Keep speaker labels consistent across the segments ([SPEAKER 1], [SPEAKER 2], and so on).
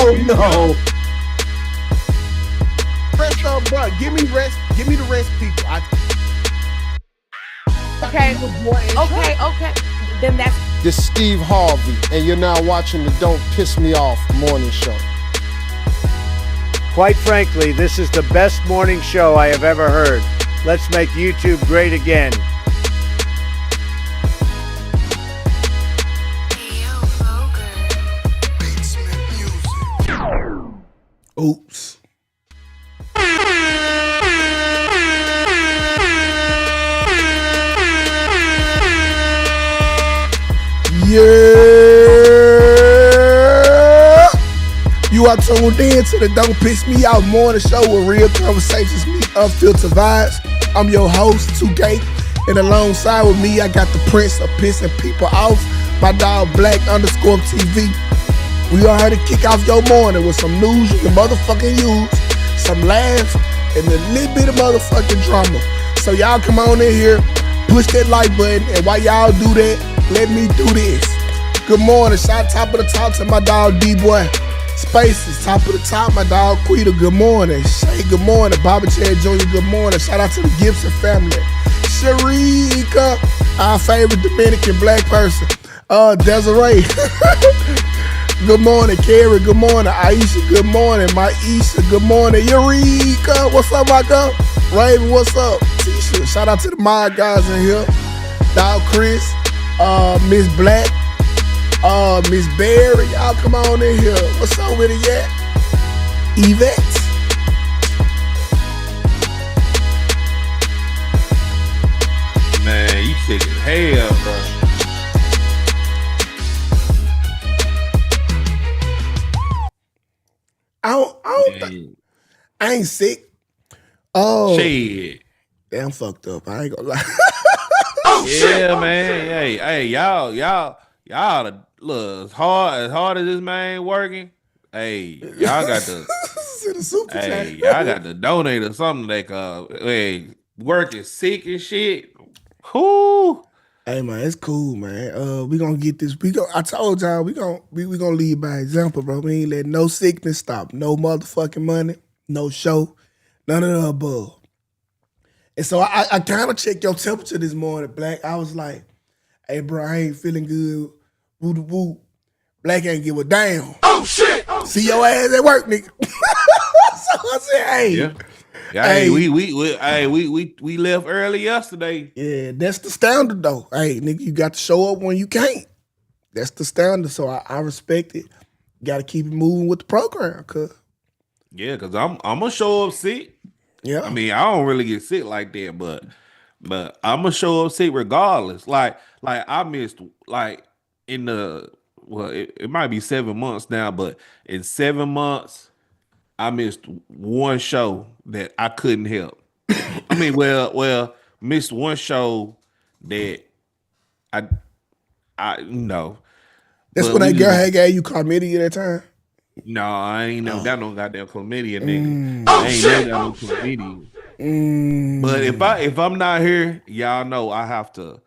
[SPEAKER 1] Oh no.
[SPEAKER 2] Rest up, bro. Give me rest. Give me the rest, people.
[SPEAKER 3] Okay. Okay. Then that's
[SPEAKER 1] This is Steve Harvey, and you're now watching the Don't Piss Me Off morning show.
[SPEAKER 4] Quite frankly, this is the best morning show I have ever heard. Let's make YouTube great again.
[SPEAKER 2] Oops. Yeah. You are tuned in to the Don't Piss Me Off morning show with real conversations, me unfiltered vibes. I'm your host, Tukay, and alongside with me, I got the prince of pissing people off, my dog Black_TV. We are here to kick off your morning with some news you can motherfucking use, some laughs, and a little bit of motherfucking drama. So y'all come on in here, push that like button, and while y'all do that, let me do this. Good morning, shout top of the top to my dog D-Boy. Spaces, top of the top, my dog Quita, good morning. Shay, good morning. Bobby Chad Jr., good morning. Shout out to the Gibson family. Sharika, our favorite Dominican black person. Desiree. Good morning, Carrie. Good morning, Aisha. Good morning, Maisha. Good morning, Eureka. What's up, my girl? Raven, what's up? Tisha. Shout out to the mod guys in here. Dog Chris, Miss Black, Miss Barry. Y'all come on in here. What's up with it yet? Yvette.
[SPEAKER 5] Man, you sick as hell, bro.
[SPEAKER 2] I ain't sick. Oh,
[SPEAKER 5] shit.
[SPEAKER 2] damn fucked up. I ain't gonna lie.
[SPEAKER 5] Yeah, man. Hey, y'all, look, as hard as this man working. Hey, y'all got to. Y'all got to donate or something. Like, working sick and shit. Whoo.
[SPEAKER 2] Hey man, it's cool, man. We gonna get this. I told y'all we gonna lead by example, bro. We ain't let no sickness stop, no motherfucking money, no show, none of the above. And so I kind of checked your temperature this morning, Black. I was like, hey bro, I ain't feeling good. Woo the woo. Black ain't give a damn.
[SPEAKER 5] Oh shit.
[SPEAKER 2] See your ass at work, nigga. So I said, hey.
[SPEAKER 5] Yeah. Hey, we left early yesterday.
[SPEAKER 2] Yeah, that's the standard though. Hey, nigga, you got to show up when you can't. That's the standard. So I respect it. Got to keep it moving with the program, cuz.
[SPEAKER 5] Yeah, cause I'm gonna show up sick.
[SPEAKER 2] Yeah.
[SPEAKER 5] I mean, I don't really get sick like that, but I'm gonna show up sick regardless. Like I missed in the it might be 7 months now, but in 7 months. I missed one show that I couldn't help. I mean, well, missed one show that I no.
[SPEAKER 2] That's when that girl had gave you chlamydia that time?
[SPEAKER 5] No, I ain't never got no goddamn chlamydia, nigga. I ain't never got no chlamydia. But if I'm not here, y'all know I have to,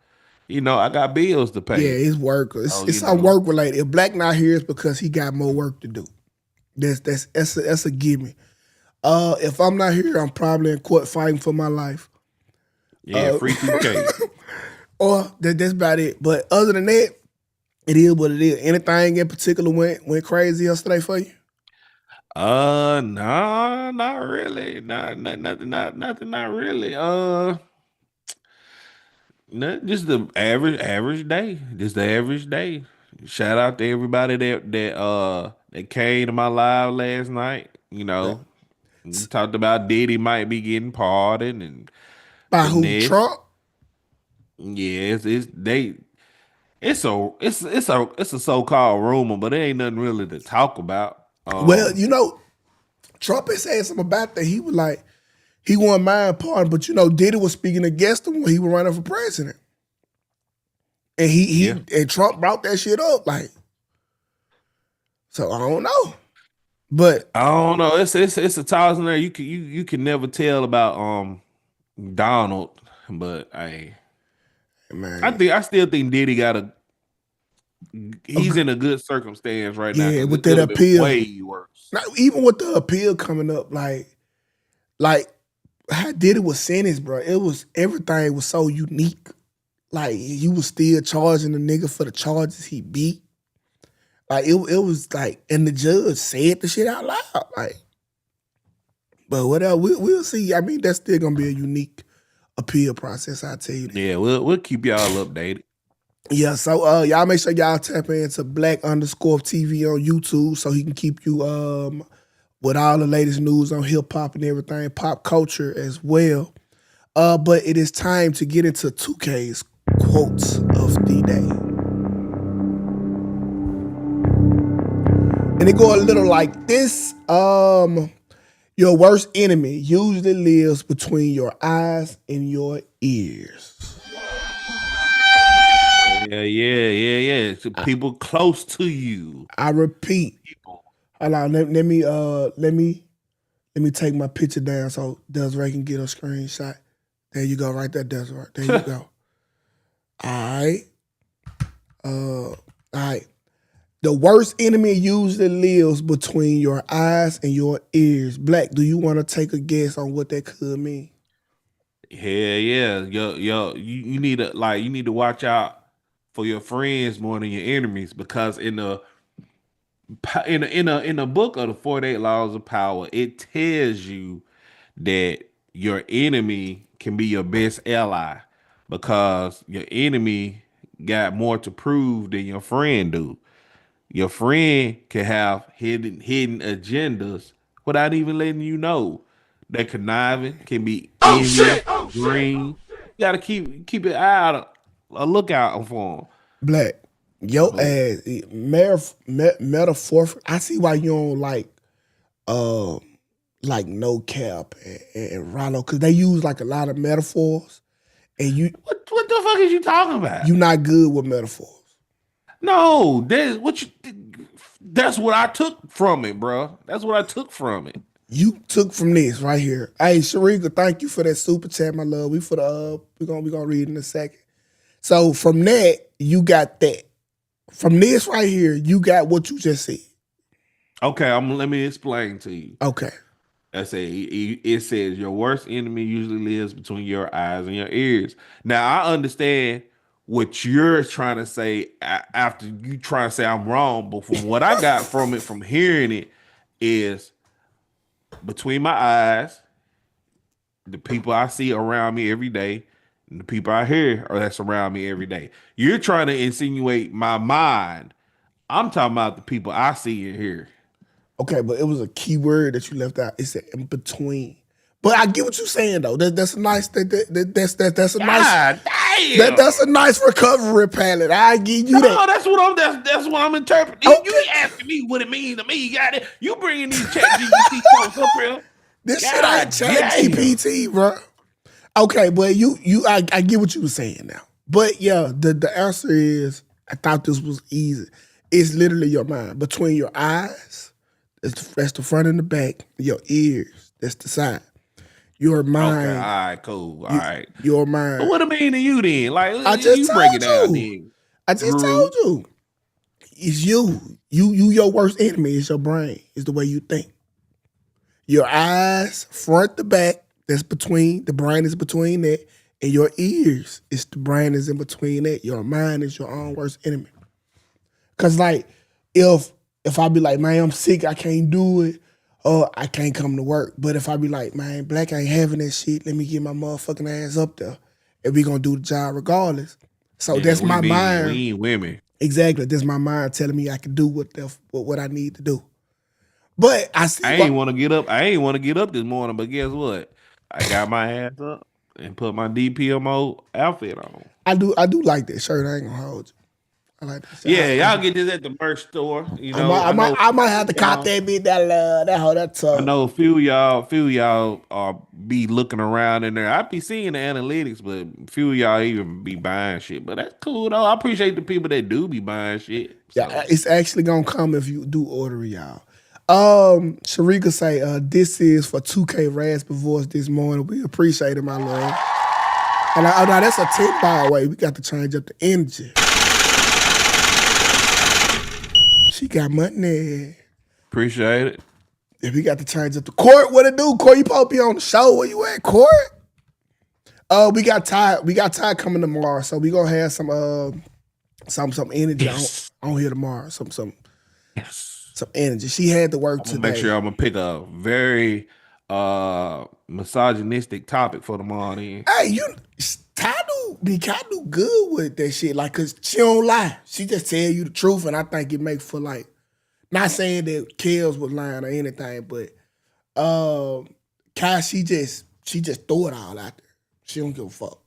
[SPEAKER 5] I got bills to pay.
[SPEAKER 2] Yeah, it's work. It's our work related. If Black not here, it's because he got more work to do. That's a gimme. If I'm not here, I'm probably in court fighting for my life.
[SPEAKER 5] Yeah, free Tukay.
[SPEAKER 2] Or that's about it. But other than that, it is what it is. Anything in particular went crazy yesterday for you?
[SPEAKER 5] No, not really. Nothing, not really. Just the average day. Just the average day. Shout out to everybody that came to my live last night. We talked about Diddy might be getting pardoned and
[SPEAKER 2] by who? Trump?
[SPEAKER 5] Yeah, it's a so-called rumor, but it ain't nothing really to talk about.
[SPEAKER 2] Well, Trump had said something about that. He was like, he wouldn't mind pardon, but Diddy was speaking against him when he was running for president. And and Trump brought that shit up, like. So I don't know, but
[SPEAKER 5] I don't know. It's a toss in there. You can never tell about Donald, but
[SPEAKER 2] man,
[SPEAKER 5] I still think Diddy got he's in a good circumstance right now.
[SPEAKER 2] Yeah,
[SPEAKER 5] Because
[SPEAKER 2] with
[SPEAKER 5] it
[SPEAKER 2] that
[SPEAKER 5] could have been
[SPEAKER 2] appeal.
[SPEAKER 5] way worse.
[SPEAKER 2] Now, even with the appeal coming up, like I did it with sentence, bro. It was everything was so unique. Like you was still charging the nigga for the charges he beat. Like it was like, and the judge said the shit out loud. Like, but whatever, we'll see. I mean, that's still gonna be a unique appeal process. I tell you that.
[SPEAKER 5] Yeah, we'll keep y'all updated.
[SPEAKER 2] Yeah, so y'all make sure y'all tap into Black_TV on YouTube so he can keep you with all the latest news on hip hop and everything, pop culture as well. But it is time to get into Tukay's quotes of the day. And it go a little like this. Your worst enemy usually lives between your eyes and your ears.
[SPEAKER 5] Yeah. So people close to you.
[SPEAKER 2] I repeat. Hold on, let me take my picture down so Desiree can get a screenshot. There you go, right there, Desiree. There you go. All right. The worst enemy usually lives between your eyes and your ears. Black, do you want to take a guess on what that could mean?
[SPEAKER 5] Yeah. Yo, you need to watch out for your friends more than your enemies, because in the book of the 48 Laws of Power, it tells you that your enemy can be your best ally, because your enemy got more to prove than your friend do. Your friend can have hidden agendas without even letting you know. That conniving can be envious, green. You gotta keep an eye out, a lookout for them.
[SPEAKER 2] Black, your ass, metaphor. I see why you don't like No Cap and Rollo, because they use like a lot of metaphors, and you.
[SPEAKER 5] What the fuck is you talking about?
[SPEAKER 2] You not good with metaphors.
[SPEAKER 5] No, that's what I took from it, bro. That's what I took from it.
[SPEAKER 2] You took from this right here. Hey, Sharika, thank you for that super chat, my love. We gonna read in a second. So from that, you got that. From this right here, you got what you just said.
[SPEAKER 5] Okay, let me explain to you.
[SPEAKER 2] Okay.
[SPEAKER 5] It says your worst enemy usually lives between your eyes and your ears. Now I understand what you're trying to say after you try to say I'm wrong, but from what I got from it, from hearing it, is between my eyes, the people I see around me every day, and the people I hear that's around me every day. You're trying to insinuate my mind. I'm talking about the people I see and hear.
[SPEAKER 2] Okay, but it was a key word that you left out. It said in between. But I get what you're saying though. That's a nice. That's a nice.
[SPEAKER 5] Damn.
[SPEAKER 2] That's a nice recovery palette. I give you that.
[SPEAKER 5] No, that's what I'm interpreting.
[SPEAKER 2] Okay.
[SPEAKER 5] You asking me what it means to me. You got it. You bringing these chat GPT quotes up here.
[SPEAKER 2] This shit ain't chat GPT, bro. Okay, but I get what you were saying now. But yeah, the answer is, I thought this was easy. It's literally your mind. Between your eyes, that's the front and the back. Your ears, that's the side. Your mind.
[SPEAKER 5] Okay, all right, cool. All right.
[SPEAKER 2] Your mind.
[SPEAKER 5] But what it mean to you then? Like,
[SPEAKER 2] I just
[SPEAKER 5] you
[SPEAKER 2] told
[SPEAKER 5] break it down
[SPEAKER 2] you.
[SPEAKER 5] then.
[SPEAKER 2] I just told you. It's you. You your worst enemy is your brain. It's the way you think. Your eyes, front to back, that's between, the brain is between that, and your ears, it's the brain is in between that. Your mind is your own worst enemy. Cause like, if I be like, man, I'm sick, I can't do it, or I can't come to work. But if I be like, man, Black ain't having that shit, let me get my motherfucking ass up there, and we gonna do the job regardless. So yeah, that's my mind.
[SPEAKER 5] We ain't women.
[SPEAKER 2] Exactly. That's my mind telling me I can do what I need to do. But I see.
[SPEAKER 5] I ain't want to get up. I ain't want to get up this morning. But guess what? I got my ass up and put my DPMO outfit on.
[SPEAKER 2] I do like that shirt. I ain't gonna hold you. I like that shirt.
[SPEAKER 5] Yeah, y'all get this at the merch store. You know,
[SPEAKER 2] I might have to cop that bit. That's tough.
[SPEAKER 5] I know a few of y'all be looking around in there. I be seeing the analytics, but a few of y'all even be buying shit. But that's cool though. I appreciate the people that do be buying shit. So.
[SPEAKER 2] Yeah, it's actually gonna come if you do order, y'all. Sharika say, this is for Tukay raspy voice this morning. We appreciate it, my love. And now that's a tip, by the way. We got to change up the energy. She got money.
[SPEAKER 5] Appreciate it.
[SPEAKER 2] If we got to change up the court, what it do? Court, you supposed to be on the show. Where you at, court? We got Ty. We got Ty coming tomorrow, so we gonna have some energy on here tomorrow. Some energy. She had to work today.
[SPEAKER 5] Make sure I'm gonna pick a very misogynistic topic for tomorrow. Then.
[SPEAKER 2] Hey, Ty do good with that shit. Like, cause she don't lie. She just tell you the truth, and I think it make for like. Not saying that Kels was lying or anything, but Kai, she just throw it all out there. She don't give a fuck.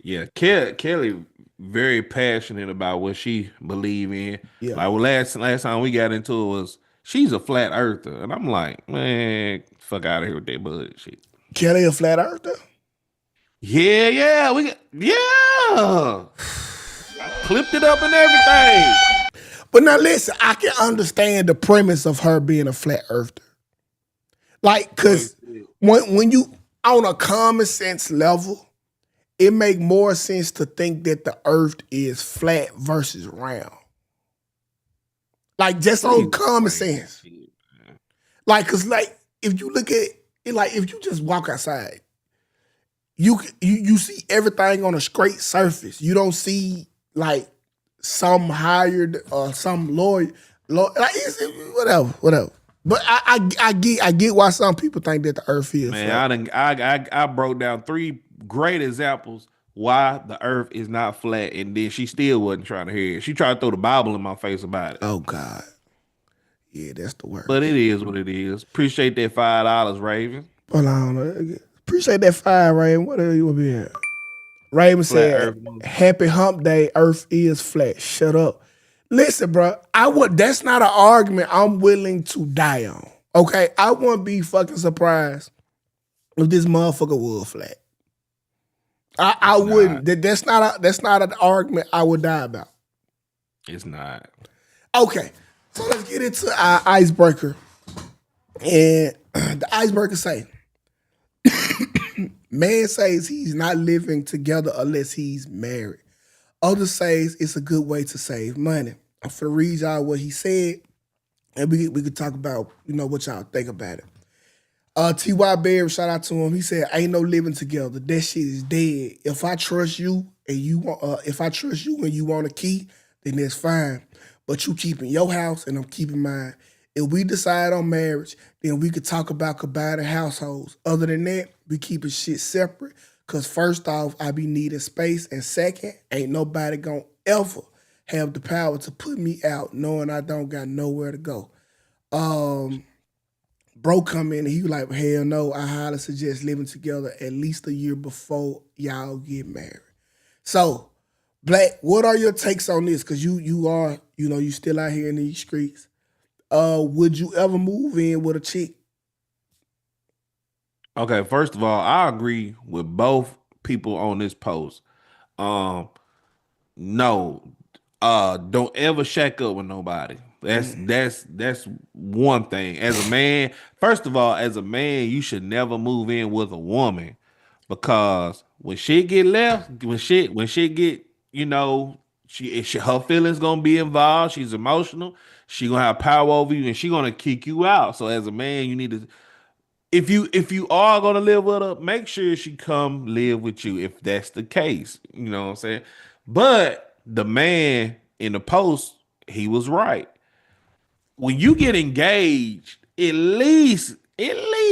[SPEAKER 5] Yeah, Kelly very passionate about what she believe in. Yeah. Like last time we got into it was she's a flat earther, and I'm like, man, fuck out of here with that bullshit.
[SPEAKER 2] Kelly a flat earther?
[SPEAKER 5] Yeah, I clipped it up and everything.
[SPEAKER 2] But now listen, I can understand the premise of her being a flat earther. Like, cause when you on a common sense level, it make more sense to think that the earth is flat versus round. Like just on common sense. Like, cause like if you look at it, like if you just walk outside, you see everything on a straight surface. You don't see like some higher or some lower, like whatever. But I get why some people think that the earth is flat.
[SPEAKER 5] I broke down 3 great examples why the earth is not flat, and then she still wasn't trying to hear it. She tried to throw the Bible in my face about it.
[SPEAKER 2] Oh God. Yeah, that's the word.
[SPEAKER 5] But it is what it is. Appreciate that $5, Raven.
[SPEAKER 2] Hold on. Appreciate that $5, Raven. What else you want to be at? Raven said, happy hump day, earth is flat. Shut up. Listen, bro, that's not an argument I'm willing to die on. Okay? I wouldn't be fucking surprised if this motherfucker was flat. I wouldn't. That's not an argument I would die about.
[SPEAKER 5] It's not.
[SPEAKER 2] Okay. So let's get into our icebreaker. And the icebreaker say, man says he's not living together unless he's married. Others says it's a good way to save money. I'm finna read y'all what he said, and we could talk about, what y'all think about it. T.Y. Berry, shout out to him. He said, ain't no living together. That shit is dead. If I trust you and you want a key, then that's fine. But you keeping your house and I'm keeping mine. If we decide on marriage, then we could talk about combining households. Other than that, we keeping shit separate. Cause first off, I be needing space, and second, ain't nobody gonna ever have the power to put me out knowing I don't got nowhere to go. Bro come in and he was like, hell no, I highly suggest living together at least a year before y'all get married. So, Black, what are your takes on this? Cause you are, you still out here in these streets. Would you ever move in with a chick?
[SPEAKER 5] Okay, first of all, I agree with both people on this post. No, don't ever shack up with nobody. That's one thing. As a man, first of all, as a man, you should never move in with a woman, because when shit get left, when shit get, her feelings gonna be involved. She's emotional. She gonna have power over you, and she gonna kick you out. So as a man, you need to. If you are gonna live with her, make sure she come live with you. If that's the case, you know what I'm saying. But the man in the post, he was right. When you get engaged, at least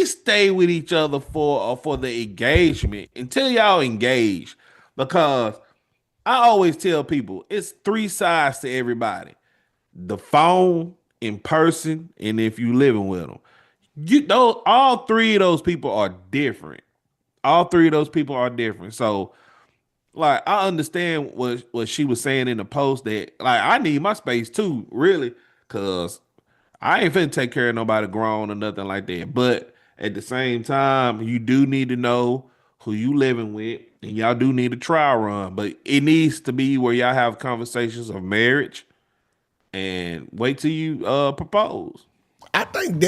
[SPEAKER 5] stay with each other for the engagement until y'all engaged. Because I always tell people it's 3 sides to everybody: the phone, in person, and if you living with them. All 3 of those people are different. All 3 of those people are different. So, like, I understand what she was saying in the post, that like I need my space too, really, because I ain't finna take care of nobody grown or nothing like that. But at the same time, you do need to know who you living with, and y'all do need a trial run. But it needs to be where y'all have conversations of marriage and wait till you propose.
[SPEAKER 2] I think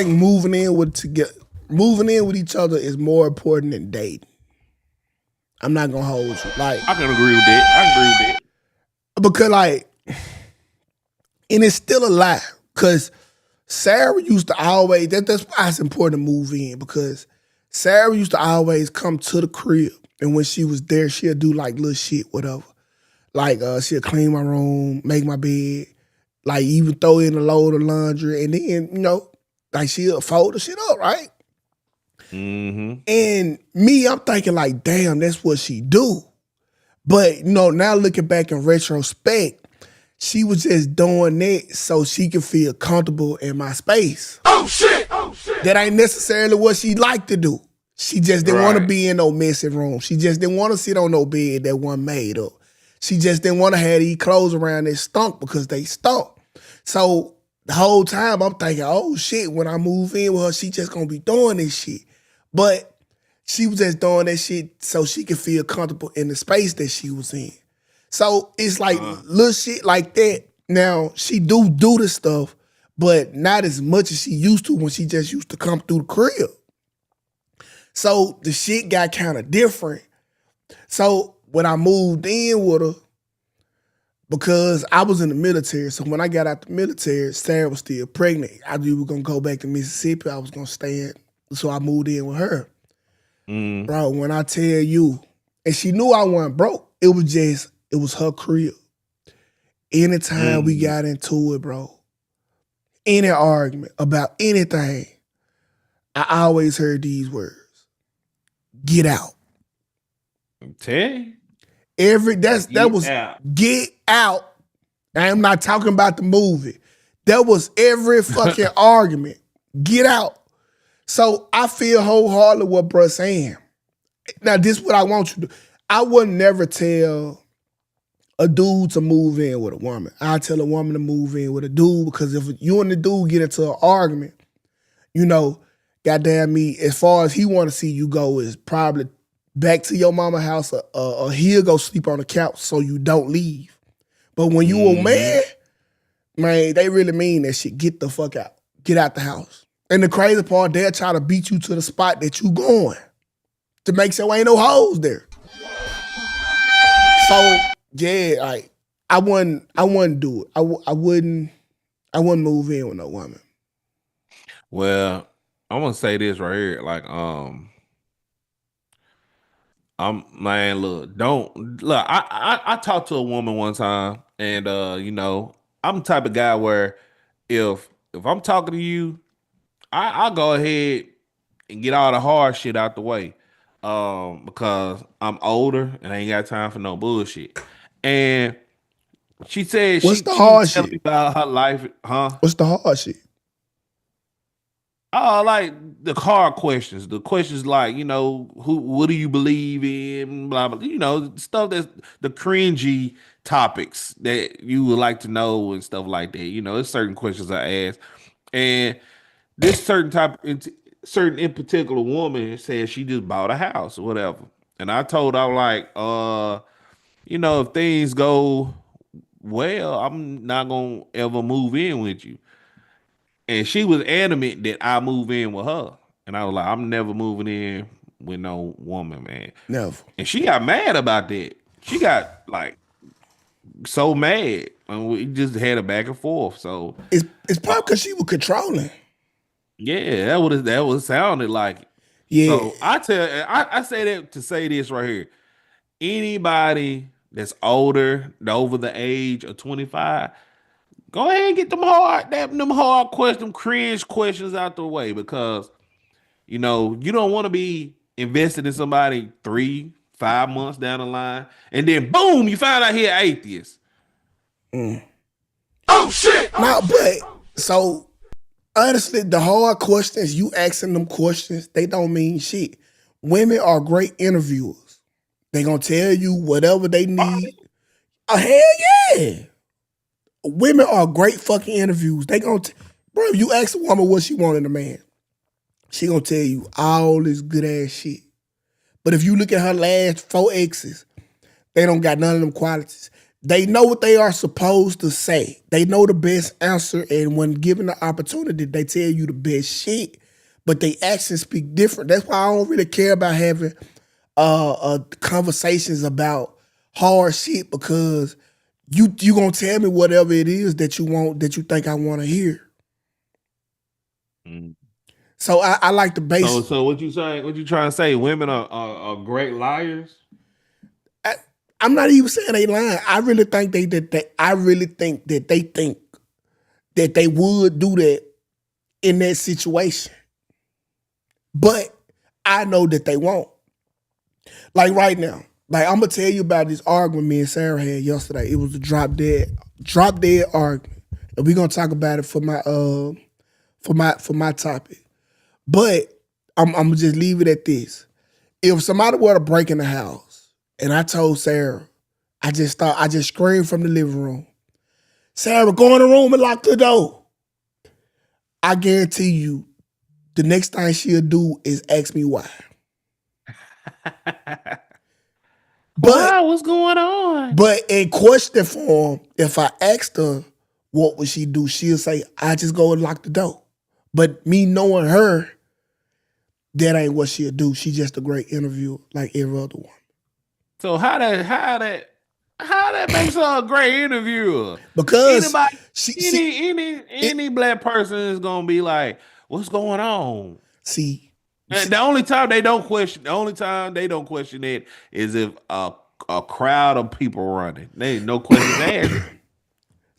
[SPEAKER 2] moving in with each other is more important than dating. I'm not gonna hold you. Like,
[SPEAKER 5] I can agree with that. Because
[SPEAKER 2] And it's still a lie. Because Sarah used to always, that's why it's important to move in. Because Sarah used to always come to the crib. And when she was there, she'll do like little shit, whatever. Like she'll clean my room, make my bed, like even throw in a load of laundry. And then, like she'll fold the shit up, right?
[SPEAKER 5] Mm-hmm.
[SPEAKER 2] And me, I'm thinking like, damn, that's what she do. But, now looking back in retrospect, she was just doing that so she could feel comfortable in my space.
[SPEAKER 6] Oh shit! Oh shit!
[SPEAKER 2] That ain't necessarily what she liked to do. She just didn't want to be in no messy room. She just didn't want to sit on no bed that wasn't made up. She just didn't want to have these clothes around that stunk because they stunk. So the whole time I'm thinking, oh shit, when I move in with her, she just gonna be doing this shit. But she was just doing that shit so she could feel comfortable in the space that she was in. So it's like little shit like that. Now, she do the stuff, but not as much as she used to when she just used to come through the crib. So the shit got kind of different. So when I moved in with her, because I was in the military, so when I got out the military, Sarah was still pregnant. I knew we were going to go back to Mississippi. I was going to stay in, so I moved in with her. Bro, when I tell you, and she knew I wasn't broke, it was her crib. Anytime we got into it, bro, any argument about anything, I always heard these words. Get out.
[SPEAKER 5] Tay?
[SPEAKER 2] That was get out. I'm not talking about the movie. That was every fucking argument. Get out. So I feel wholeheartedly what bruh's saying. Now, this is what I want you to do. I would never tell a dude to move in with a woman. I tell a woman to move in with a dude because if you and the dude get into an argument, goddamn me, as far as he want to see you go is probably back to your mama house or he'll go sleep on the couch so you don't leave. But when you a man, they really mean that shit. Get the fuck out. Get out the house. And the crazy part, they'll try to beat you to the spot that you going to make sure ain't no hoes there. So, yeah, like, I wouldn't do it. I wouldn't move in with no woman.
[SPEAKER 5] Well, I'm gonna say this right here. Like, I talked to a woman one time, and I'm the type of guy where if I'm talking to you, I'll go ahead and get all the hard shit out the way. Because I'm older and I ain't got time for no bullshit. And she said
[SPEAKER 2] What's
[SPEAKER 5] she
[SPEAKER 2] the hard
[SPEAKER 5] tell
[SPEAKER 2] shit?
[SPEAKER 5] me about her life, huh?
[SPEAKER 2] What's the hard shit?
[SPEAKER 5] Like the hard questions. The questions like, what do you believe in? Blah blah. Stuff that's the cringy topics that you would like to know and stuff like that. There's certain questions I ask. And this certain in particular woman said she just bought a house or whatever. And I told her, I'm like, if things go well, I'm not gonna ever move in with you. And she was adamant that I move in with her. And I was like, I'm never moving in with no woman, man.
[SPEAKER 2] Never.
[SPEAKER 5] And she got mad about that. She got like so mad. And we just had a back and forth. So
[SPEAKER 2] it's probably because she was controlling.
[SPEAKER 5] Yeah, that was sounded like.
[SPEAKER 2] Yeah.
[SPEAKER 5] So I say that to say this right here. Anybody that's over the age of 25, go ahead and get them hard questions, them cringe questions out the way because you don't want to be invested in somebody 3-5 months down the line, and then boom, you find out here atheist.
[SPEAKER 6] Oh shit!
[SPEAKER 2] No, but so honestly, the hard questions, you asking them questions, they don't mean shit. Women are great interviewers. They gonna tell you whatever they need. Oh, hell yeah. Women are great fucking interviews. They gonna, bro, if you ask a woman what she want in a man, she gonna tell you all this good ass shit. But if you look at her last 4 exes, they don't got none of them qualities. They know what they are supposed to say. They know the best answer, and when given the opportunity, they tell you the best shit. But they actions speak different. That's why I don't really care about having conversations about hard shit because you gonna tell me whatever it is that you want, that you think I want to hear.
[SPEAKER 5] Mm.
[SPEAKER 2] So I like the base.
[SPEAKER 5] So what you saying? What you trying to say? Women are great liars.
[SPEAKER 2] I'm not even saying they lying. I really think that they think that they would do that in that situation. But I know that they won't. Like right now, like I'm gonna tell you about this argument me and Sarah had yesterday. It was a drop dead argument, and we're gonna talk about it for my topic. But I'm gonna just leave it at this: if somebody were to break in the house, and I told Sarah, I just screamed from the living room, Sarah, go in the room and lock the door. I guarantee you, the next thing she'll do is ask me why.
[SPEAKER 5] Wow, what's going on?
[SPEAKER 2] But in question form, if I asked her what would she do, she'll say, I just go and lock the door. But me knowing her, that ain't what she'll do. She's just a great interviewer like every other one.
[SPEAKER 5] So how that makes her a great interviewer?
[SPEAKER 2] Because
[SPEAKER 5] any black person is gonna be like, what's going on?
[SPEAKER 2] See,
[SPEAKER 5] the only time they don't question it is if a crowd of people running. There ain't no questions asked.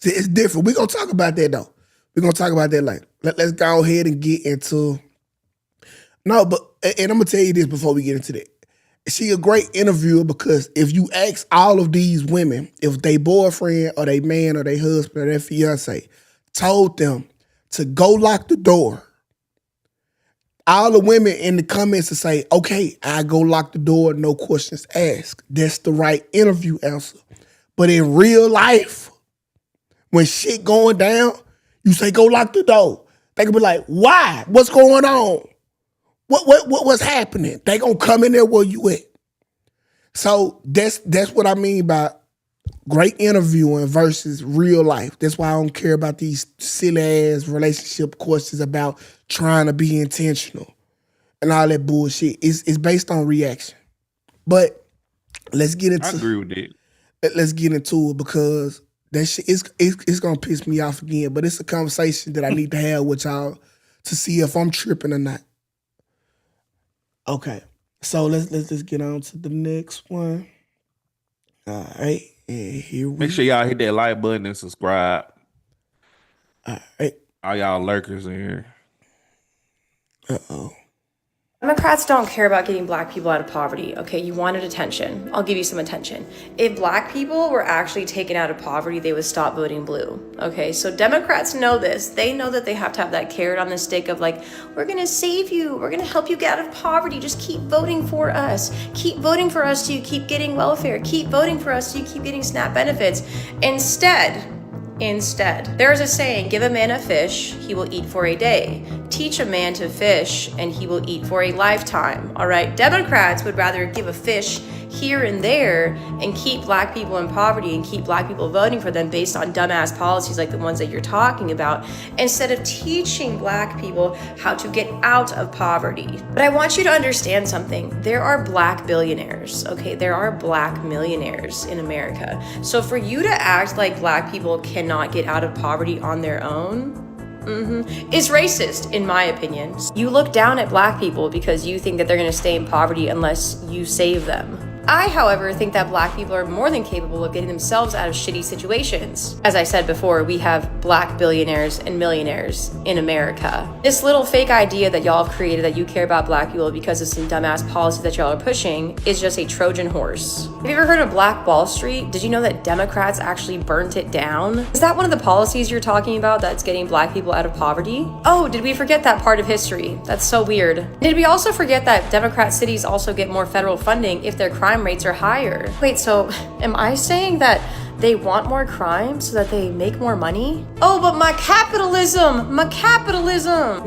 [SPEAKER 2] see, it's different. We're gonna talk about that though. We're gonna talk about that later. Let's go ahead and get into and I'm gonna tell you this before we get into that. She a great interviewer because if you ask all of these women, if they boyfriend or they man or they husband or their fiance told them to go lock the door, all the women in the comments will say, okay, I go lock the door, no questions asked. That's the right interview answer. But in real life, when shit going down, you say go lock the door. They can be like, why? What's going on? What's happening? They gonna come in there where you at. So that's what I mean by great interviewing versus real life. That's why I don't care about these silly ass relationship questions about trying to be intentional and all that bullshit. It's based on reaction. But let's get into.
[SPEAKER 5] I agree with that.
[SPEAKER 2] Let's get into it because that shit it's gonna piss me off again. But it's a conversation that I need to have with y'all to see if I'm tripping or not. Okay, so let's just get on to the next one. All right, and here we
[SPEAKER 5] Make sure y'all hit that like button and subscribe.
[SPEAKER 2] All right.
[SPEAKER 5] All y'all lurkers in here.
[SPEAKER 2] Uh-oh.
[SPEAKER 7] Democrats don't care about getting black people out of poverty, okay? You wanted attention. I'll give you some attention. If black people were actually taken out of poverty, they would stop voting blue, okay? So Democrats know this. They know that they have to have that carrot on the stick of like, we're gonna save you. We're gonna help you get out of poverty. Just keep voting for us. Keep voting for us so you keep getting welfare. Keep voting for us so you keep getting SNAP benefits. Instead, there is a saying, give a man a fish, he will eat for a day. Teach a man to fish, and he will eat for a lifetime, all right? Democrats would rather give a fish here and there and keep black people in poverty and keep black people voting for them based on dumbass policies like the ones that you're talking about, instead of teaching black people how to get out of poverty. But I want you to understand something. There are black billionaires, okay? There are black millionaires in America. So for you to act like black people cannot get out of poverty on their own, is racist, in my opinion. You look down at black people because you think that they're gonna stay in poverty unless you save them. I, however, think that black people are more than capable of getting themselves out of shitty situations. As I said before, we have black billionaires and millionaires in America. This little fake idea that y'all have created that you care about black people because of some dumbass policy that y'all are pushing is just a Trojan horse. Have you ever heard of Black Wall Street? Did you know that Democrats actually burnt it down? Is that one of the policies you're talking about that's getting black people out of poverty? Oh, did we forget that part of history? That's so weird. Did we also forget that Democrat cities also get more federal funding if their crime rates are higher? Wait, so am I saying that they want more crime so that they make more money? Oh, but my capitalism!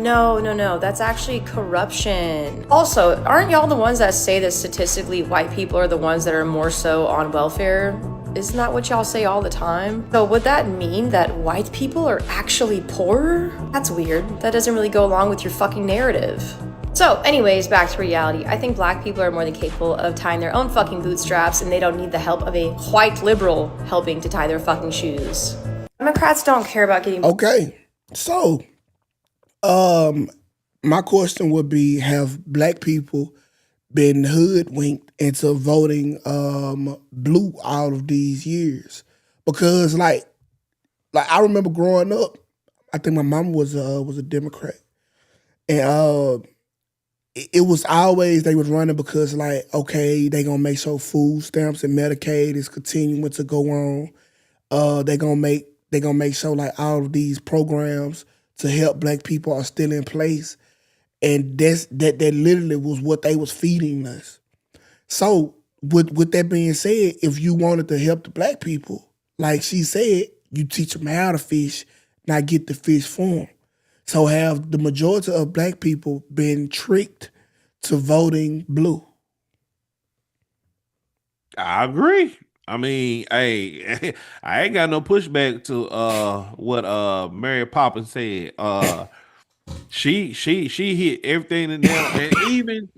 [SPEAKER 7] No, that's actually corruption. Also, aren't y'all the ones that say that statistically white people are the ones that are more so on welfare? Isn't that what y'all say all the time? So would that mean that white people are actually poorer? That's weird. That doesn't really go along with your fucking narrative. So, anyways, back to reality. I think black people are more than capable of tying their own fucking bootstraps, and they don't need the help of a white liberal helping to tie their fucking shoes. Democrats don't care about getting.
[SPEAKER 2] Okay, so my question would be: have black people been hoodwinked into voting blue all of these years? Because like I remember growing up, I think my mom was a Democrat, and it was always they was running because like, okay, they gonna make sure food stamps and Medicaid is continuing to go on. They gonna make sure like all of these programs to help black people are still in place, and that literally was what they was feeding us. So with that being said, if you wanted to help the black people, like she said, you teach them how to fish, not get the fish for them. So have the majority of black people been tricked to voting blue?
[SPEAKER 5] I agree. I mean, hey, I ain't got no pushback to what Mary Poppins said. She hit everything in there, and even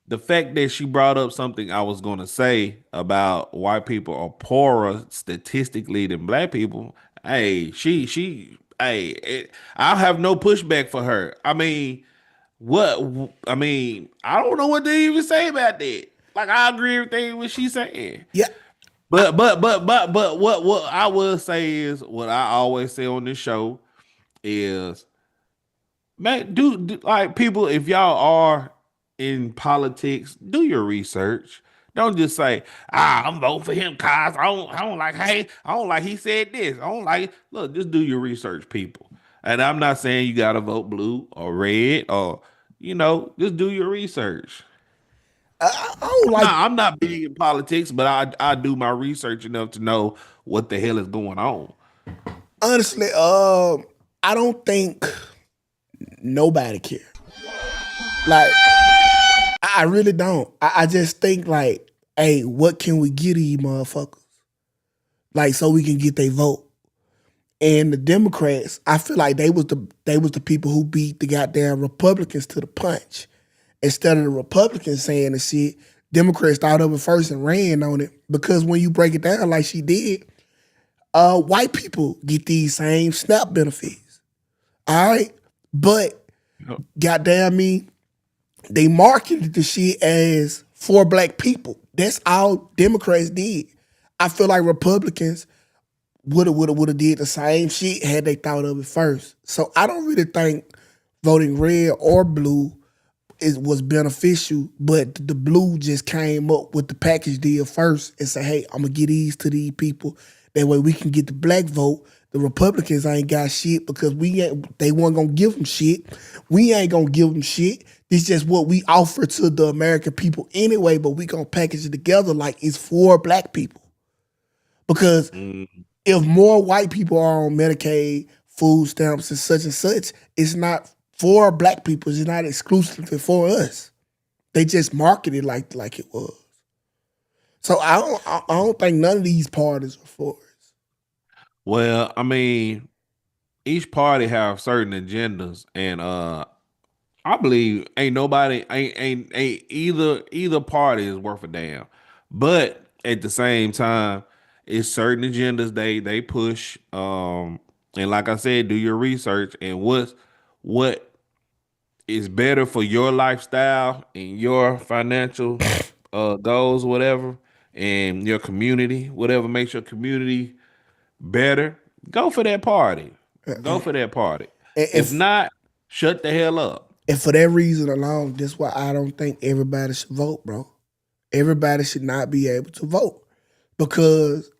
[SPEAKER 5] the fact that she brought up something I was gonna say about white people are poorer statistically than black people. Hey, I'll have no pushback for her. I mean, I don't know what to even say about that. Like, I agree with everything what she's saying.
[SPEAKER 2] Yeah.
[SPEAKER 5] But what I will say is what I always say on this show is, man, do like people, if y'all are in politics, do your research. Don't just say, I'm voting for him cause I don't like, hey, I don't like he said this. I don't like, look, just do your research, people. And I'm not saying you gotta vote blue or red or just do your research.
[SPEAKER 2] I don't like.
[SPEAKER 5] I'm not big in politics, but I do my research enough to know what the hell is going on.
[SPEAKER 2] Honestly, I don't think nobody care. Like, I really don't. I just think like, hey, what can we get these motherfuckers? Like, so we can get their vote. And the Democrats, I feel like they was the people who beat the goddamn Republicans to the punch. Instead of the Republicans saying the shit, Democrats thought of it first and ran on it. Because when you break it down like she did, white people get these same SNAP benefits. All right? But goddamn me, they marketed the shit as for black people. That's all Democrats did. I feel like Republicans would have did the same shit had they thought of it first. So I don't really think voting red or blue was beneficial, but the blue just came up with the package deal first and said, hey, I'm gonna get these to these people. That way we can get the black vote. The Republicans ain't got shit because they weren't gonna give them shit. We ain't gonna give them shit. This just what we offer to the American people anyway, but we gonna package it together like it's for black people. Because if more white people are on Medicaid, food stamps, and such, it's not for black people. It's not exclusively for us. They just market it like it was. So I don't think none of these parties are for us.
[SPEAKER 5] Well, I mean, each party have certain agendas, and I believe ain't either party is worth a damn. But at the same time, it's certain agendas they push. And like I said, do your research and what is better for your lifestyle and your financial goals, whatever, and your community, whatever makes your community better. Go for that party. Go for that party. If not, shut the hell up.
[SPEAKER 2] And for that reason alone, that's why I don't think everybody should vote, bro. Everybody should not be able to vote because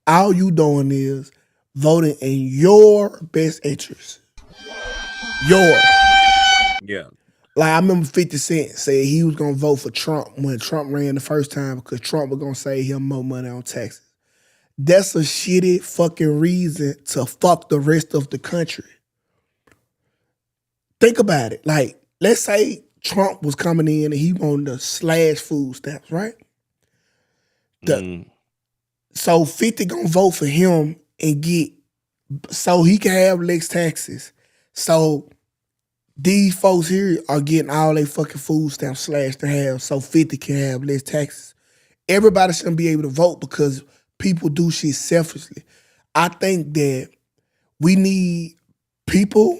[SPEAKER 2] all you doing is voting in your best interest. Yours.
[SPEAKER 5] Yeah.
[SPEAKER 2] Like I remember 50 Cent said he was gonna vote for Trump when Trump ran the first time because Trump was gonna save him more money on taxes. That's a shitty fucking reason to fuck the rest of the country. Think about it. Like, let's say Trump was coming in and he wanted to slash food stamps, right? So 50 gonna vote for him and so he can have less taxes. So These folks here are getting all their fucking food stamps slashed in half so 50 can have less taxes. Everybody shouldn't be able to vote because people do shit selfishly. I think that we need people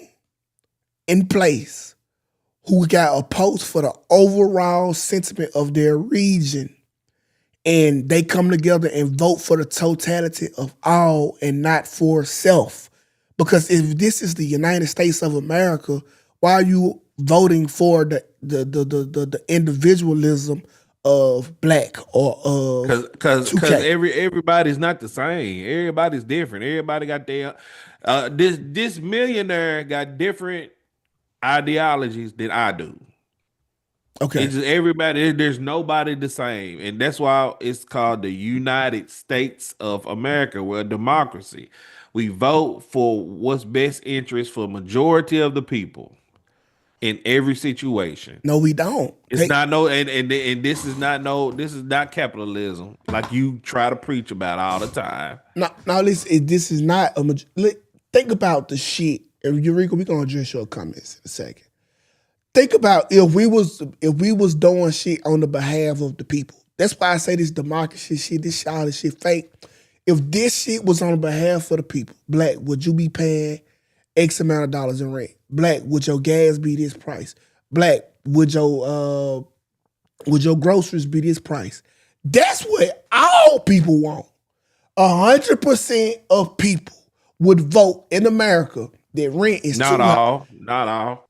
[SPEAKER 2] in place who got opposed for the overall sentiment of their region, and they come together and vote for the totality of all and not for self. Because if this is the United States of America, why are you voting for the individualism of black or of
[SPEAKER 5] Because
[SPEAKER 2] 2K?
[SPEAKER 5] everybody's not the same. Everybody's different. Everybody got their this millionaire got different ideologies than I do.
[SPEAKER 2] Okay.
[SPEAKER 5] It's just everybody. There's nobody the same, and that's why it's called the United States of America. We're a democracy. We vote for what's best interest for majority of the people in every situation.
[SPEAKER 2] No, we don't.
[SPEAKER 5] It's not no, and this is not no. This is not capitalism like you try to preach about all the time.
[SPEAKER 2] Now listen, this is not a think about the shit. And Eureka, we're gonna address your comments in a second. Think about if we was doing shit on the behalf of the people. That's why I say this democracy shit, this childish shit fake. If this shit was on behalf of the people, black, would you be paying X amount of dollars in rent? Black, would your gas be this price? Black, would your groceries be this price? That's what all people want. 100% of people would vote in America that rent is
[SPEAKER 5] Not
[SPEAKER 2] too
[SPEAKER 5] all, not all.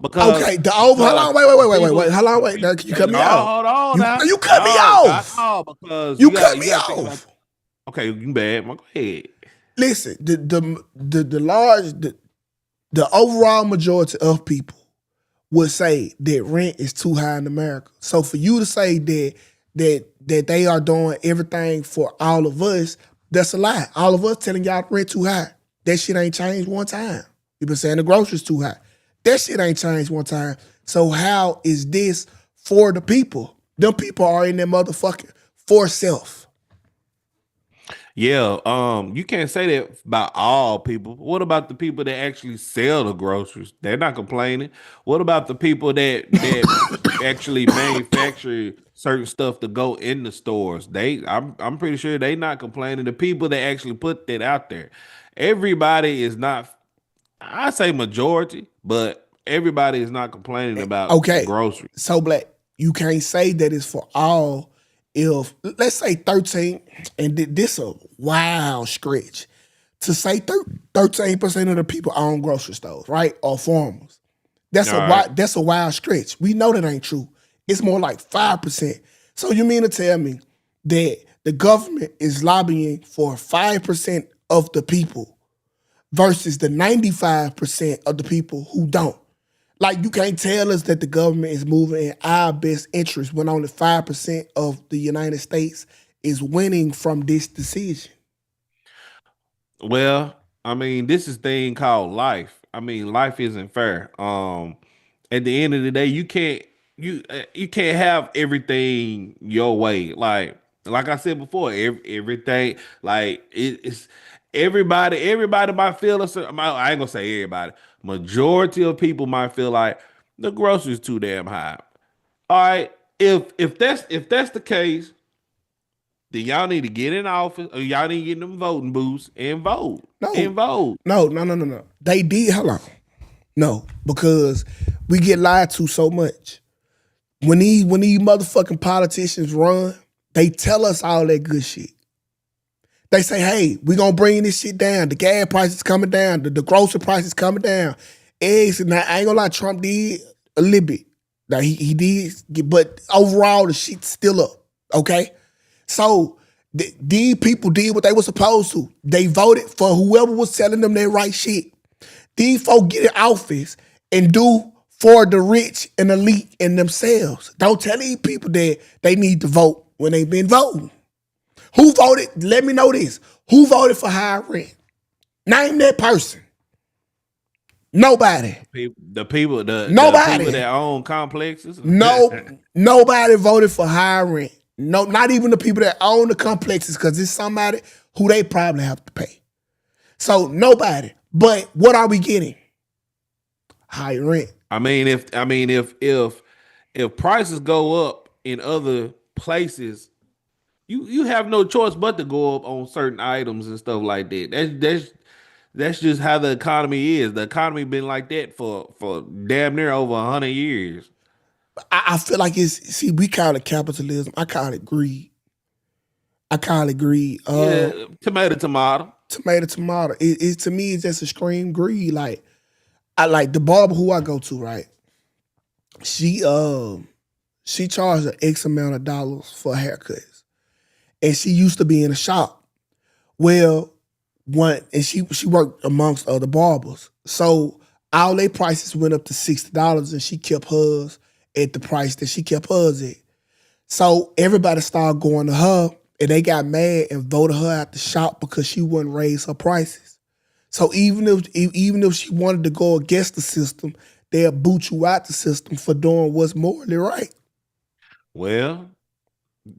[SPEAKER 5] Because
[SPEAKER 2] okay, hold on, wait. How long? Wait, now, you cut me off.
[SPEAKER 5] Hold on, now.
[SPEAKER 2] You cut me off.
[SPEAKER 5] No, because
[SPEAKER 2] You cut me off.
[SPEAKER 5] Okay, you bad. Go ahead.
[SPEAKER 2] Listen, the overall majority of people would say that rent is too high in America. So for you to say that they are doing everything for all of us, that's a lie. All of us telling y'all rent too high. That shit ain't changed one time. You been saying the groceries too high. That shit ain't changed one time. So how is this for the people? Them people are in their motherfucking for self.
[SPEAKER 5] Yeah, you can't say that about all people. What about the people that actually sell the groceries? They're not complaining. What about the people that actually manufacture certain stuff to go in the stores? I'm pretty sure they not complaining. The people that actually put that out there, everybody is not. I say majority, but everybody is not complaining about groceries.
[SPEAKER 2] So black, you can't say that it's for all. If let's say 13, and this a wild stretch to say 13% of the people own grocery stores, right, or farmers. That's a wild stretch. We know that ain't true. It's more like 5%. So you mean to tell me that the government is lobbying for 5% of the people versus the 95% of the people who don't? Like, you can't tell us that the government is moving in our best interest when only 5% of the United States is winning from this decision.
[SPEAKER 5] Well, I mean, this is a thing called life. I mean, life isn't fair. At the end of the day, you can't have everything your way. Like I said before, everything like it's everybody might feel a certain. I ain't gonna say everybody. Majority of people might feel like the groceries too damn high. All right, if that's the case, then y'all need to get in office or y'all need to get in them voting booths and vote.
[SPEAKER 2] No. They did. Hold on. No, because we get lied to so much. When these motherfucking politicians run, they tell us all that good shit. They say, hey, we gonna bring this shit down. The gas price is coming down. The grocery price is coming down. Eggs, now I ain't gonna lie, Trump did a little bit. Now he did, but overall the shit's still up, okay? So these people did what they were supposed to. They voted for whoever was telling them that right shit. These folk get in office and do for the rich and elite and themselves. Don't tell these people that they need to vote when they've been voting. Who voted? Let me know this. Who voted for higher rent? Name that person. Nobody.
[SPEAKER 5] The people that own complexes.
[SPEAKER 2] Nobody voted for higher rent. No, not even the people that own the complexes, because it's somebody who they probably have to pay. So nobody. But what are we getting? high rent.
[SPEAKER 5] I mean, if prices go up in other places, you have no choice but to go up on certain items and stuff like that. That's just how the economy is. The economy been like that for damn near over 100 years.
[SPEAKER 2] I feel like we call it capitalism. I call it greed.
[SPEAKER 5] Yeah, tomato.
[SPEAKER 2] Tomato. It to me, it's just extreme greed. Like I like the barber who I go to, right? She charged an X amount of dollars for haircuts. And she used to be in a shop. Well, and she worked amongst other barbers. So all their prices went up to $60 and she kept hers at the price that she kept hers at. So everybody started going to her and they got mad and voted her out the shop because she wouldn't raise her prices. So even if she wanted to go against the system, they'll boot you out the system for doing what's morally right.
[SPEAKER 5] Well,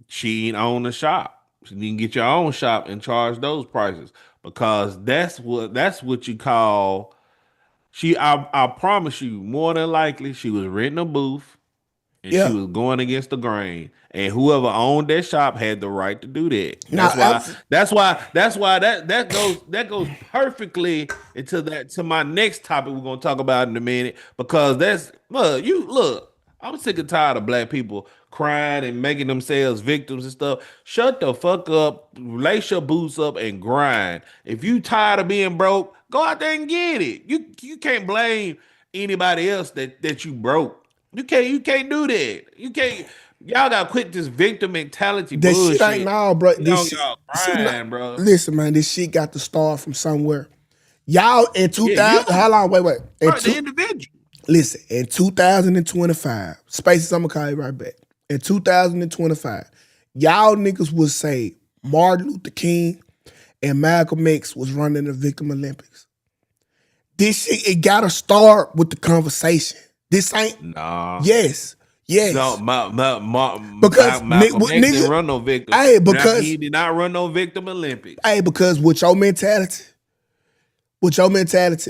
[SPEAKER 5] she ain't own the shop. You can get your own shop and charge those prices because that's what you call. I promise you, more than likely, she was renting a booth and
[SPEAKER 2] Yeah.
[SPEAKER 5] she was going against the grain. And whoever owned that shop had the right to do that.
[SPEAKER 2] Now,
[SPEAKER 5] That's why that goes perfectly to my next topic we're gonna talk about in a minute because I'm sick and tired of black people crying and making themselves victims and stuff. Shut the fuck up, lace your boots up and grind. If you tired of being broke, go out there and get it. You can't blame anybody else that you broke. You can't do that. You can't. Y'all gotta quit this victim mentality
[SPEAKER 2] that
[SPEAKER 5] bullshit.
[SPEAKER 2] shit ain't now, bro.
[SPEAKER 5] Y'all crying, bro.
[SPEAKER 2] Listen, man, this shit got to start from somewhere. Y'all in 2000, how long? Wait.
[SPEAKER 5] The individual.
[SPEAKER 2] Listen, in 2025, Spaces, I'm gonna call you right back. In 2025, y'all niggas would say Martin Luther King and Malcolm X was running the Victim Olympics. This shit, it gotta start with the conversation. This ain't.
[SPEAKER 5] Nah.
[SPEAKER 2] Yes.
[SPEAKER 5] No,
[SPEAKER 2] because
[SPEAKER 5] Malcolm X didn't run no victim.
[SPEAKER 2] Hey, because
[SPEAKER 5] he did not run no Victim Olympics.
[SPEAKER 2] Hey, because with your mentality,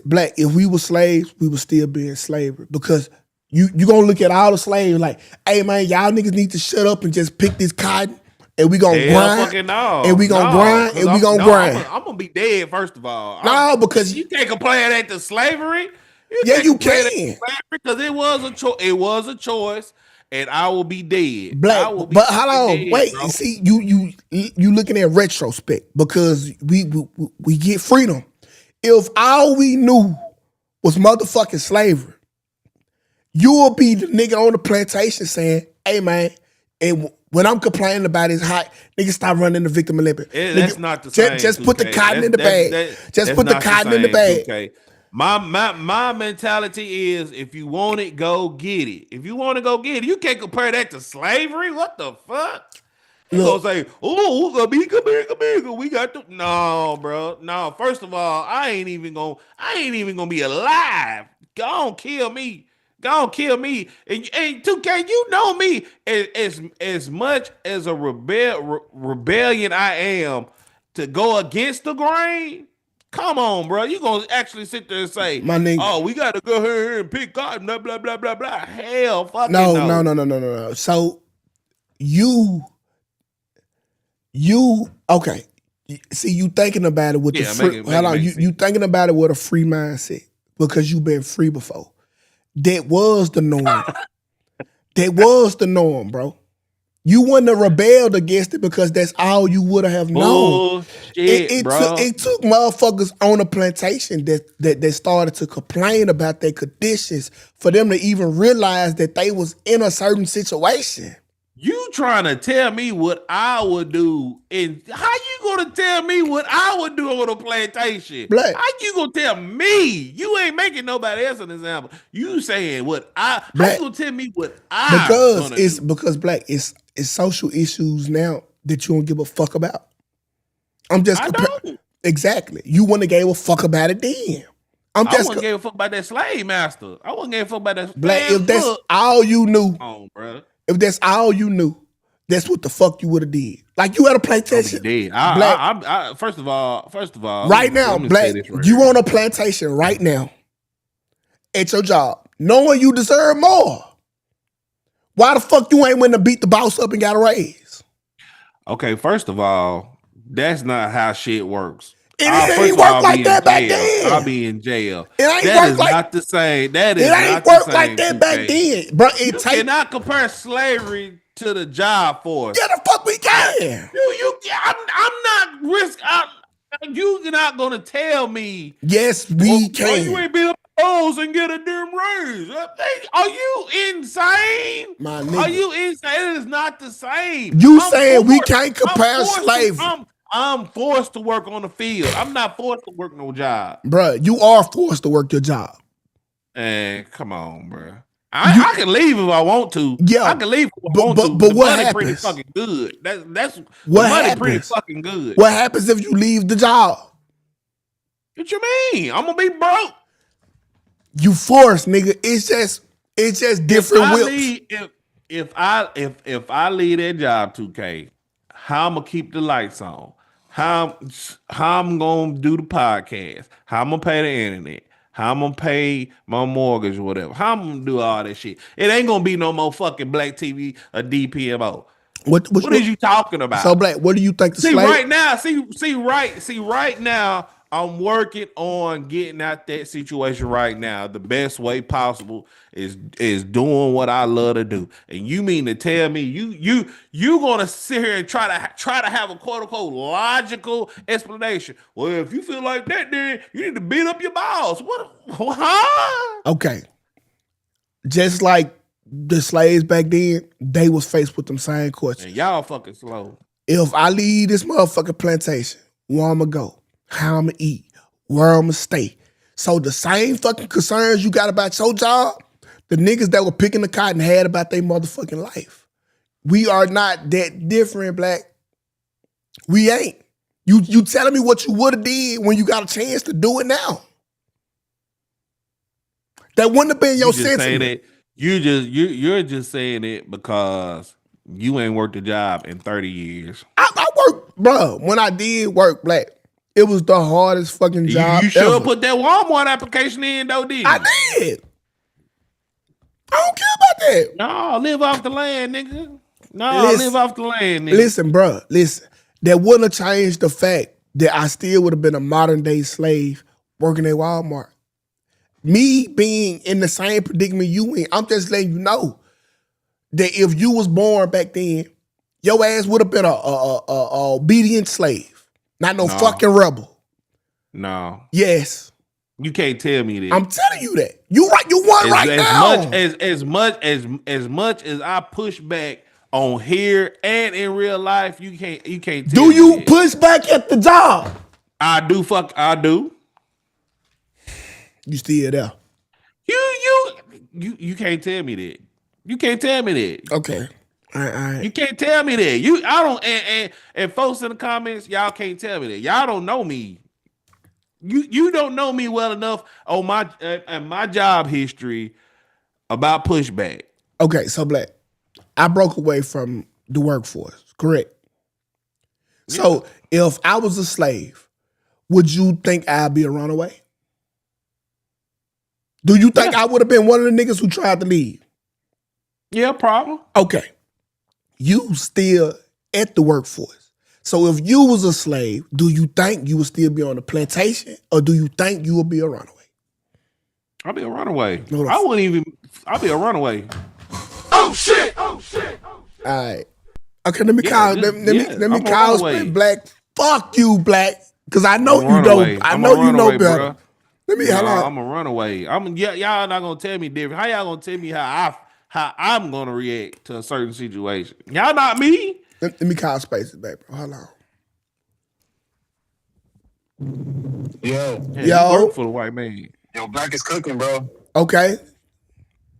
[SPEAKER 2] black, if we were slaves, we would still be in slavery. Because you gonna look at all the slaves like, hey man, y'all niggas need to shut up and just pick this cotton and we gonna grind. And we gonna grind and we gonna grind.
[SPEAKER 5] I'm gonna be dead, first of all.
[SPEAKER 2] No, because
[SPEAKER 5] you can't complain that to slavery.
[SPEAKER 2] You can.
[SPEAKER 5] Because it was a choice, and I will be dead.
[SPEAKER 2] Black, but hold on, wait. Bro. See, you looking at retrospect because we get freedom. If all we knew was motherfucking slavery, you will be the nigga on the plantation saying, "Hey man," and when I'm complaining about his height, nigga stop running the Victim Olympics.
[SPEAKER 5] That's not the same.
[SPEAKER 2] Just put the cotton in the bag. Just put the cotton in the bag.
[SPEAKER 5] Okay. My mentality is if you want it, go get it. If you want to go get it, you can't compare that to slavery. What the fuck? You gonna say, oh, we got to no, bro. No, first of all, I ain't even gonna be alive. Go on, kill me. And 2K, you know me as much as a rebellion I am to go against the grain. Come on, bro. You gonna actually sit there and say,
[SPEAKER 2] my nigga,
[SPEAKER 5] oh, we gotta go here and pick cotton, blah, blah, blah, blah, blah. Hell, fucking
[SPEAKER 2] no. So you okay. See, you thinking about it with the free, you thinking about it with a free mindset because you've been free before. That was the norm. That was the norm, bro. You wouldn't have rebelled against it because that's all you would have known. It took motherfuckers on a plantation that started to complain about their conditions for them to even realize that they was in a certain situation.
[SPEAKER 5] You trying to tell me what I would do, and how you gonna tell me what I would do on a plantation?
[SPEAKER 2] Black.
[SPEAKER 5] How you gonna tell me? You ain't making nobody else an example. You saying what I?
[SPEAKER 2] Black.
[SPEAKER 5] How you gonna tell me what I?
[SPEAKER 2] Because black, it's social issues now that you don't give a fuck about. I'm just exactly. You wouldn't have gave a fuck about it then.
[SPEAKER 5] I wouldn't give a fuck about that slave master. I wouldn't give a fuck about that.
[SPEAKER 2] Black, if that's all you knew,
[SPEAKER 5] bro.
[SPEAKER 2] If that's all you knew, that's what the fuck you would have did. Like you had a plantation.
[SPEAKER 5] Black. First of all,
[SPEAKER 2] right now, black, you on a plantation right now, at your job, knowing you deserve more. Why the fuck you ain't went to beat the boss up and got a raise?
[SPEAKER 5] Okay, first of all, that's not how shit works.
[SPEAKER 2] It ain't work like that back then.
[SPEAKER 5] I'll be in jail.
[SPEAKER 2] It ain't
[SPEAKER 5] That
[SPEAKER 2] work
[SPEAKER 5] is
[SPEAKER 2] like
[SPEAKER 5] not the same. That is
[SPEAKER 2] it ain't
[SPEAKER 5] not
[SPEAKER 2] work
[SPEAKER 5] the
[SPEAKER 2] like
[SPEAKER 5] same,
[SPEAKER 2] that
[SPEAKER 5] 2K.
[SPEAKER 2] back then, bro.
[SPEAKER 5] You cannot compare slavery to the job force.
[SPEAKER 2] Yeah, the fuck we can.
[SPEAKER 5] I'm not risk. You're not gonna tell me.
[SPEAKER 2] Yes, we can.
[SPEAKER 5] You ain't be up hoes and get a damn raise. Are you insane?
[SPEAKER 2] My nigga.
[SPEAKER 5] Are you insane? It is not the same.
[SPEAKER 2] You saying we can't compare slavery?
[SPEAKER 5] I'm forced to work on the field. I'm not forced to work no job.
[SPEAKER 2] Bruh, you are forced to work your job.
[SPEAKER 5] And come on, bruh. I can leave if I want to.
[SPEAKER 2] Yeah,
[SPEAKER 5] I can leave if I want to.
[SPEAKER 2] But
[SPEAKER 5] the
[SPEAKER 2] what
[SPEAKER 5] money
[SPEAKER 2] happens?
[SPEAKER 5] pretty fucking good. That's
[SPEAKER 2] What
[SPEAKER 5] the money
[SPEAKER 2] happens?
[SPEAKER 5] pretty fucking good.
[SPEAKER 2] What happens if you leave the job?
[SPEAKER 5] What you mean? I'm gonna be broke.
[SPEAKER 2] You forced, nigga. It's just different whips.
[SPEAKER 5] If I leave that job, 2K, how I'm gonna keep the lights on? How I'm gonna do the podcast? How I'm gonna pay the internet? How I'm gonna pay my mortgage or whatever? How I'm gonna do all that shit? It ain't gonna be no more fucking Black TV or DPMO. What is you talking about?
[SPEAKER 2] So Black, what do you think the
[SPEAKER 5] right now, I'm working on getting out that situation right now. The best way possible is doing what I love to do. And you mean to tell me you gonna sit here and try to have a quote unquote logical explanation? Well, if you feel like that, then you need to beat up your boss. What? Huh?
[SPEAKER 2] Okay. Just like the slaves back then, they was faced with them same questions.
[SPEAKER 5] And y'all fucking slow.
[SPEAKER 2] If I leave this motherfucking plantation, where I'ma go? How I'ma eat? Where I'ma stay? So the same fucking concerns you got about your job, the niggas that were picking the cotton had about their motherfucking life. We are not that different, Black. We ain't. You telling me what you would have did when you got a chance to do it now? That wouldn't have been your sentiment.
[SPEAKER 5] You're just saying it because you ain't worked a job in 30 years.
[SPEAKER 2] I worked, bro. When I did work, Black, it was the hardest fucking job.
[SPEAKER 5] You should
[SPEAKER 2] ever.
[SPEAKER 5] put that Walmart application in, though, did you?
[SPEAKER 2] I did. I don't care about that.
[SPEAKER 5] No, live off the land, nigga. Live off the land, nigga.
[SPEAKER 2] Listen, bro. Listen. That wouldn't have changed the fact that I still would have been a modern day slave working at Walmart. Me being in the same predicament you in, I'm just letting you know that if you was born back then, your ass would have been a obedient slave, not no fucking rebel.
[SPEAKER 5] No.
[SPEAKER 2] Yes.
[SPEAKER 5] You can't tell me that.
[SPEAKER 2] I'm telling you that. You right. You won right now.
[SPEAKER 5] As much as I push back on here and in real life, you can't tell me.
[SPEAKER 2] Do you push back at the job?
[SPEAKER 5] I do. I do.
[SPEAKER 2] You still there?
[SPEAKER 5] You can't tell me that. You can't tell me that.
[SPEAKER 2] Okay. All right.
[SPEAKER 5] You can't tell me that. I don't. And folks in the comments, y'all can't tell me that. Y'all don't know me. You don't know me well enough on my job history about pushback.
[SPEAKER 2] Okay, so Black, I broke away from the workforce, correct? Yeah. So if I was a slave, would you think I'd be a runaway? Do you think I would have been one of the niggas who tried to leave?
[SPEAKER 5] Yeah, problem.
[SPEAKER 2] Okay. You still at the workforce. So if you was a slave, do you think you would still be on the plantation or do you think you would be a runaway?
[SPEAKER 5] I'll be a runaway. I'll be a runaway.
[SPEAKER 6] Oh shit! Oh shit!
[SPEAKER 2] All right. Okay, let me call Black. Fuck you, Black. Because I know you know. I know you know better. Bro. Let me
[SPEAKER 5] I'm a runaway. Y'all not gonna tell me different. How y'all gonna tell me how I'm gonna react to a certain situation? Y'all not me.
[SPEAKER 2] Let me call Spaces back, bro. Hold on.
[SPEAKER 8] Yo.
[SPEAKER 5] You work for the white man.
[SPEAKER 8] Yo, Black is cooking, bro.
[SPEAKER 2] Okay.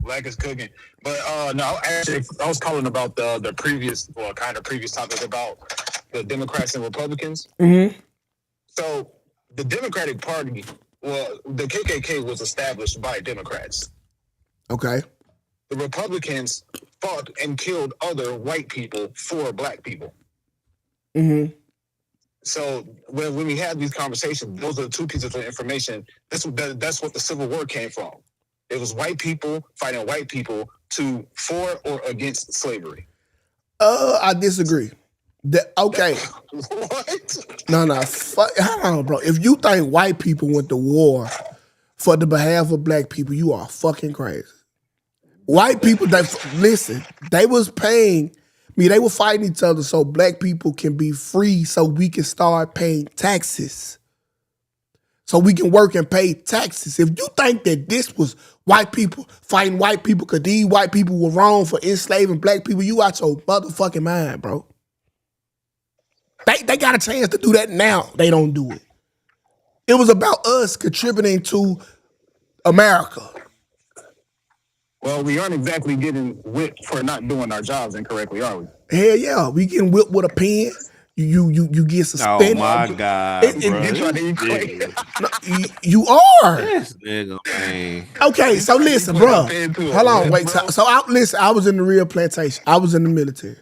[SPEAKER 8] Black is cooking. But no, actually, I was calling about the previous topic about the Democrats and Republicans.
[SPEAKER 2] Mm-hmm.
[SPEAKER 8] So the Democratic Party, well, the KKK was established by Democrats.
[SPEAKER 2] Okay.
[SPEAKER 8] The Republicans fought and killed other white people for black people.
[SPEAKER 2] Mm-hmm.
[SPEAKER 8] So when we have these conversations, those are the two pieces of information. That's what the Civil War came from. It was white people fighting white people for or against slavery.
[SPEAKER 2] I disagree. Okay.
[SPEAKER 8] What?
[SPEAKER 2] No. Hold on, bro. If you think white people went to war for the behalf of black people, you are fucking crazy. White people, they was paying. They were fighting each other so black people can be free, so we can start paying taxes. So we can work and pay taxes. If you think that this was white people fighting white people because these white people were wrong for enslaving black people, you out your motherfucking mind, bro. They got a chance to do that now. They don't do it. It was about us contributing to America.
[SPEAKER 8] Well, we aren't exactly getting whipped for not doing our jobs incorrectly, are we?
[SPEAKER 2] Hell yeah, we getting whipped with a pen. You get suspended.
[SPEAKER 5] Oh my God, bro.
[SPEAKER 2] You are.
[SPEAKER 5] This nigga, man.
[SPEAKER 2] Okay, so listen, bro. Hold on, wait. So I was in the real plantation. I was in the military.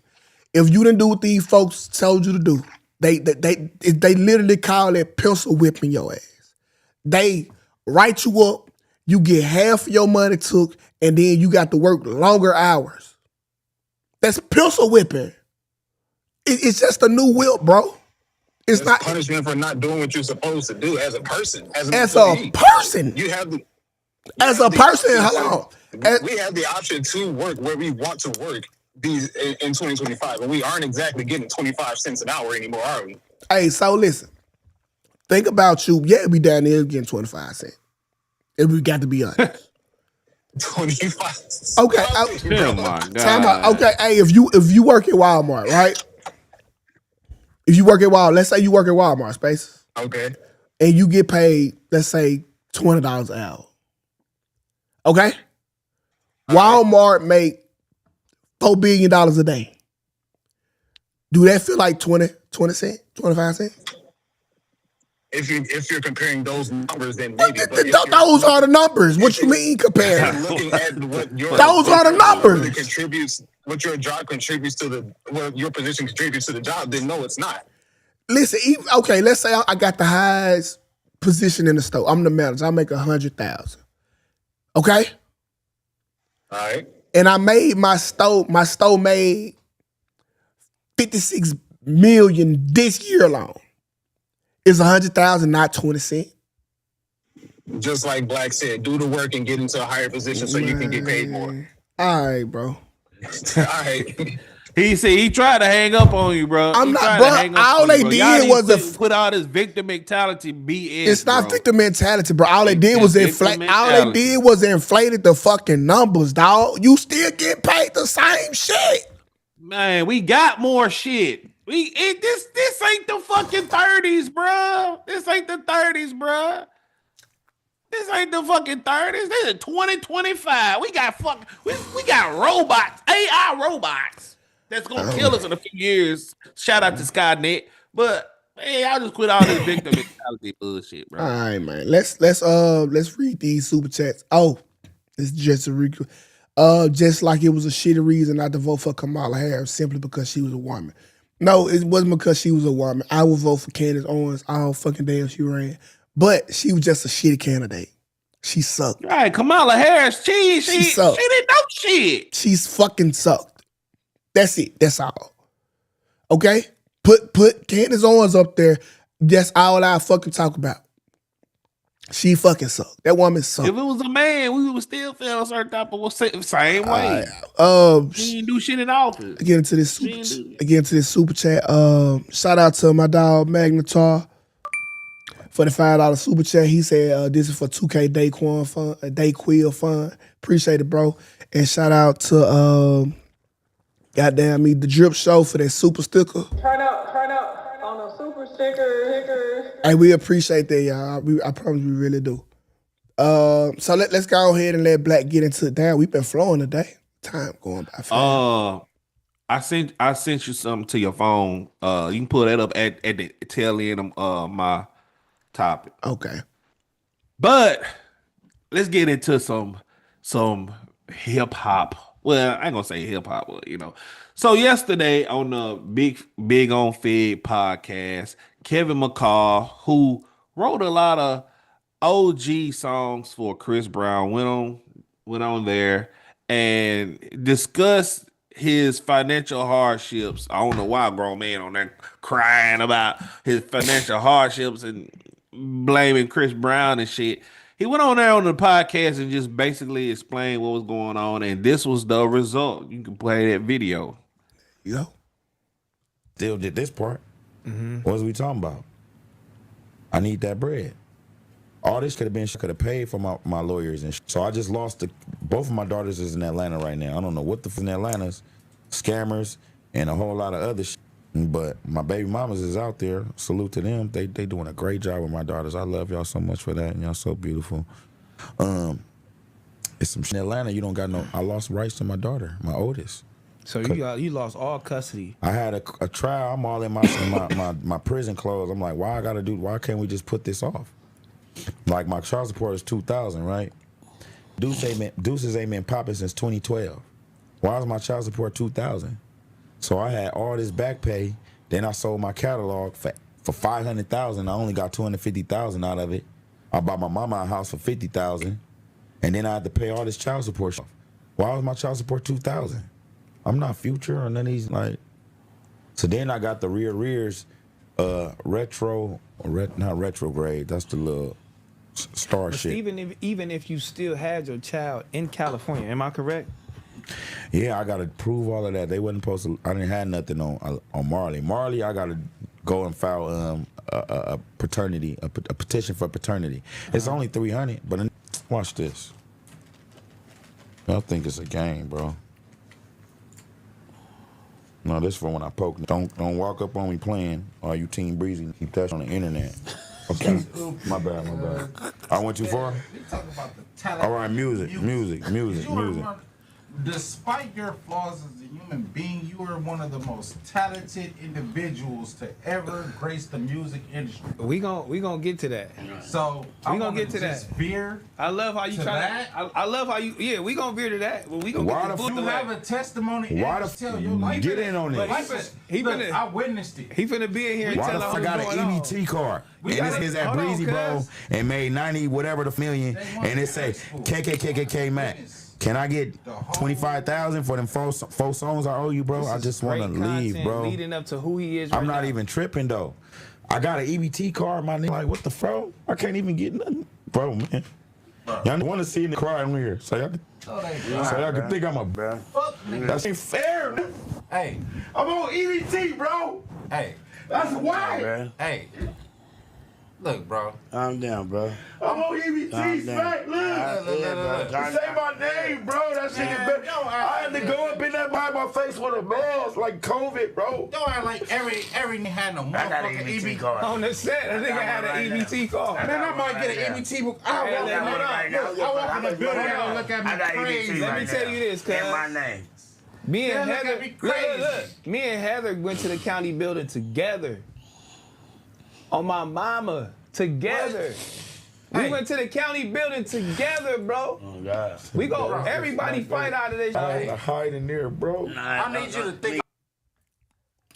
[SPEAKER 2] If you didn't do what these folks told you to do, they literally call it pencil whipping your ass. They write you up, you get half of your money took, and then you got to work longer hours. That's pencil whipping. It's just a new whip, bro. It's not
[SPEAKER 8] punishment for not doing what you're supposed to do as a person.
[SPEAKER 2] As a person.
[SPEAKER 8] You have the
[SPEAKER 2] as a person. Hold on.
[SPEAKER 8] We have the option to work where we want to work these in 2025, and we aren't exactly getting 25 cents an hour anymore, are we?
[SPEAKER 2] Hey, so listen. Think about you. Yeah, we down there getting 25 cents. If we got to be honest.
[SPEAKER 8] 25.
[SPEAKER 2] Okay.
[SPEAKER 5] Oh my God.
[SPEAKER 2] Time out. Okay. Hey, if you work at Walmart, right? If you work at Walmart, let's say you work at Walmart, Space.
[SPEAKER 8] Okay.
[SPEAKER 2] And you get paid, let's say $20 an hour. Okay. Walmart make $4 billion a day. Do that feel like 20 cents, 25 cents?
[SPEAKER 8] If you're comparing those numbers, then maybe.
[SPEAKER 2] Those are the numbers. What you mean comparing?
[SPEAKER 8] Looking at what your
[SPEAKER 2] those are the numbers.
[SPEAKER 8] What your job contributes to what your position contributes to the job, then no, it's not.
[SPEAKER 2] Listen, okay, let's say I got the highest position in the store. I'm the manager. I make $100,000. Okay?
[SPEAKER 8] All right.
[SPEAKER 2] And I made my store made $56 million this year alone. Is $100,000 not 20 cents?
[SPEAKER 8] Just like Black said, do the work and get into a higher position so you can get paid more.
[SPEAKER 2] All right, bro.
[SPEAKER 8] All right.
[SPEAKER 5] He said he tried to hang up on you, bro.
[SPEAKER 2] I'm not, bro. All they did was
[SPEAKER 5] put out his victim mentality BS.
[SPEAKER 2] It's not victim mentality, bro. All they did was inflate. All they did was inflated the fucking numbers, dog. You still get paid the same shit.
[SPEAKER 5] Man, we got more shit. This ain't the fucking 30s, bro. This ain't the 30s, bro. This ain't the fucking 30s. This is 2025. We got robots, AI robots that's gonna kill us in a few years. Shout out to Skynet. But hey, I'll just quit all this victim mentality bullshit, bro.
[SPEAKER 2] All right, man. Let's read these super chats. Oh, it's just just like it was a shitty reason not to vote for Kamala Harris simply because she was a woman. No, it wasn't because she was a woman. I would vote for Candace Owens all fucking damn she ran. But she was just a shitty candidate. She sucked.
[SPEAKER 5] Right, Kamala Harris, she
[SPEAKER 2] sucked.
[SPEAKER 5] She didn't know shit.
[SPEAKER 2] She's fucking sucked. That's it. That's all. Okay? Put Candace Owens up there. That's all I fucking talk about. She fucking sucked. That woman sucked.
[SPEAKER 5] If it was a man, we would still feel a certain type of same way. She didn't do shit in office.
[SPEAKER 2] Again to this super chat. Shout out to my dog Magnetar for the $5 super chat. He said this is for Tukay Dayquil fund. Appreciate it, bro. And shout out to goddamn me, the Drip Show for that super sticker.
[SPEAKER 9] Turn up on the super sticker.
[SPEAKER 2] Hey, we appreciate that, y'all. I promise we really do. So let's go ahead and let Black get into it. Damn, we've been flowing today. Time going by fast.
[SPEAKER 5] I sent you something to your phone. You can pull that up at the tail end of my topic.
[SPEAKER 2] Okay.
[SPEAKER 5] But let's get into some hip hop. Well, I ain't gonna say hip hop, but So yesterday on the Big on Fed podcast, Kevin McCall, who wrote a lot of OG songs for Chris Brown, went on went on there and discussed his financial hardships. I don't know why a grown man on there crying about his financial hardships and blaming Chris Brown and shit. He went on there on the podcast and just basically explained what was going on, and this was the result. You can play that video.
[SPEAKER 2] Yo.
[SPEAKER 10] Still did this part. What was we talking about? I need that bread. All this could have paid for my lawyers and so I just lost both of my daughters is in Atlanta right now. I don't know what the in Atlanta's scammers and a whole lot of other shit. But my baby mamas is out there. Salute to them. They doing a great job with my daughters. I love y'all so much for that, and y'all so beautiful. It's some shit in Atlanta. You don't got no. I lost rights to my daughter, my oldest.
[SPEAKER 11] So you lost all custody.
[SPEAKER 10] I had a trial. I'm all in my prison clothes. I'm like, why can't we just put this off? Like my child support is $2,000, right? Deuces ain't been popping since 2012. Why is my child support $2,000? So I had all this back pay. Then I sold my catalog for $500,000. I only got $250,000 out of it. I bought my mama a house for $50,000, and then I had to pay all this child support. Why was my child support $2,000? I'm not Future or none of these like. So then I got the rears, not retrograde. That's the little star
[SPEAKER 11] But
[SPEAKER 10] shit.
[SPEAKER 11] even if you still had your child in California, am I correct?
[SPEAKER 10] Yeah, I gotta prove all of that. They wasn't supposed to. I didn't have nothing on Marley. Marley, I gotta go and file a paternity, a petition for paternity. It's only $300, but watch this. I think it's a game, bro. No, this for when I poke. Don't walk up on me playing. Or you Team Breezy keep that on the internet. Okay, my bad. I went too far. All right, music.
[SPEAKER 12] Despite your flaws as a human being, you are one of the most talented individuals to ever grace the music industry.
[SPEAKER 11] We gonna get to that.
[SPEAKER 12] So
[SPEAKER 11] we gonna get to that.
[SPEAKER 12] Veer.
[SPEAKER 11] I love how you try that. I love how you. Yeah, we gonna veer to that. Well, we gonna get to
[SPEAKER 12] you have a testimony.
[SPEAKER 10] Why
[SPEAKER 12] and tell your life.
[SPEAKER 10] get in on this?
[SPEAKER 12] I witnessed it.
[SPEAKER 11] He finna be in here and
[SPEAKER 10] Why
[SPEAKER 11] tell
[SPEAKER 10] the
[SPEAKER 11] us
[SPEAKER 10] fuck I
[SPEAKER 11] what's
[SPEAKER 10] got
[SPEAKER 11] going
[SPEAKER 10] an
[SPEAKER 11] on.
[SPEAKER 10] EBT card?
[SPEAKER 11] We
[SPEAKER 10] And
[SPEAKER 11] got
[SPEAKER 10] it says
[SPEAKER 11] it.
[SPEAKER 10] at
[SPEAKER 11] Hold on,
[SPEAKER 10] Breezy Bowl
[SPEAKER 11] cuz.
[SPEAKER 10] and made 90 whatever the million, and it say KKKKK Mac. Can I get 25,000 for them four songs I owe you, bro? I just want to leave, bro.
[SPEAKER 11] Leading up to who he is.
[SPEAKER 10] I'm
[SPEAKER 11] right
[SPEAKER 10] not
[SPEAKER 11] now.
[SPEAKER 10] even tripping though. I got an EBT card, my nigga. Like what the fuck? I can't even get nothing, bro, man. Y'all want to see me cry on here, so y'all can think I'm a bro. That ain't fair, man.
[SPEAKER 12] Hey,
[SPEAKER 10] I'm on EBT, bro.
[SPEAKER 12] hey,
[SPEAKER 10] That's why.
[SPEAKER 12] hey. Look, bro.
[SPEAKER 13] Calm down, bro.
[SPEAKER 10] I'm on EBT, smack. Look. Say my name, bro. That shit is better. I had to go up in that by my face with a mask, like COVID, bro.
[SPEAKER 12] Don't act like every had no
[SPEAKER 13] I got an
[SPEAKER 12] motherfucking
[SPEAKER 13] EBT card.
[SPEAKER 11] On the set, I think I had an EBT card.
[SPEAKER 12] Man, I might get an EBT. I walk in the building and look at
[SPEAKER 13] I got
[SPEAKER 12] me crazy.
[SPEAKER 13] EBT
[SPEAKER 11] Let me
[SPEAKER 13] right
[SPEAKER 11] tell
[SPEAKER 13] now.
[SPEAKER 11] you this, cuz.
[SPEAKER 13] In my name.
[SPEAKER 11] Me and
[SPEAKER 12] Yeah, look
[SPEAKER 11] Heather,
[SPEAKER 12] at me crazy.
[SPEAKER 11] look. Me and Heather went to the county building together. On my mama, together. We went to the county building together, bro.
[SPEAKER 13] Oh, God.
[SPEAKER 11] We go, everybody fight out of this.
[SPEAKER 10] I hide in there, bro.
[SPEAKER 12] I need you to think.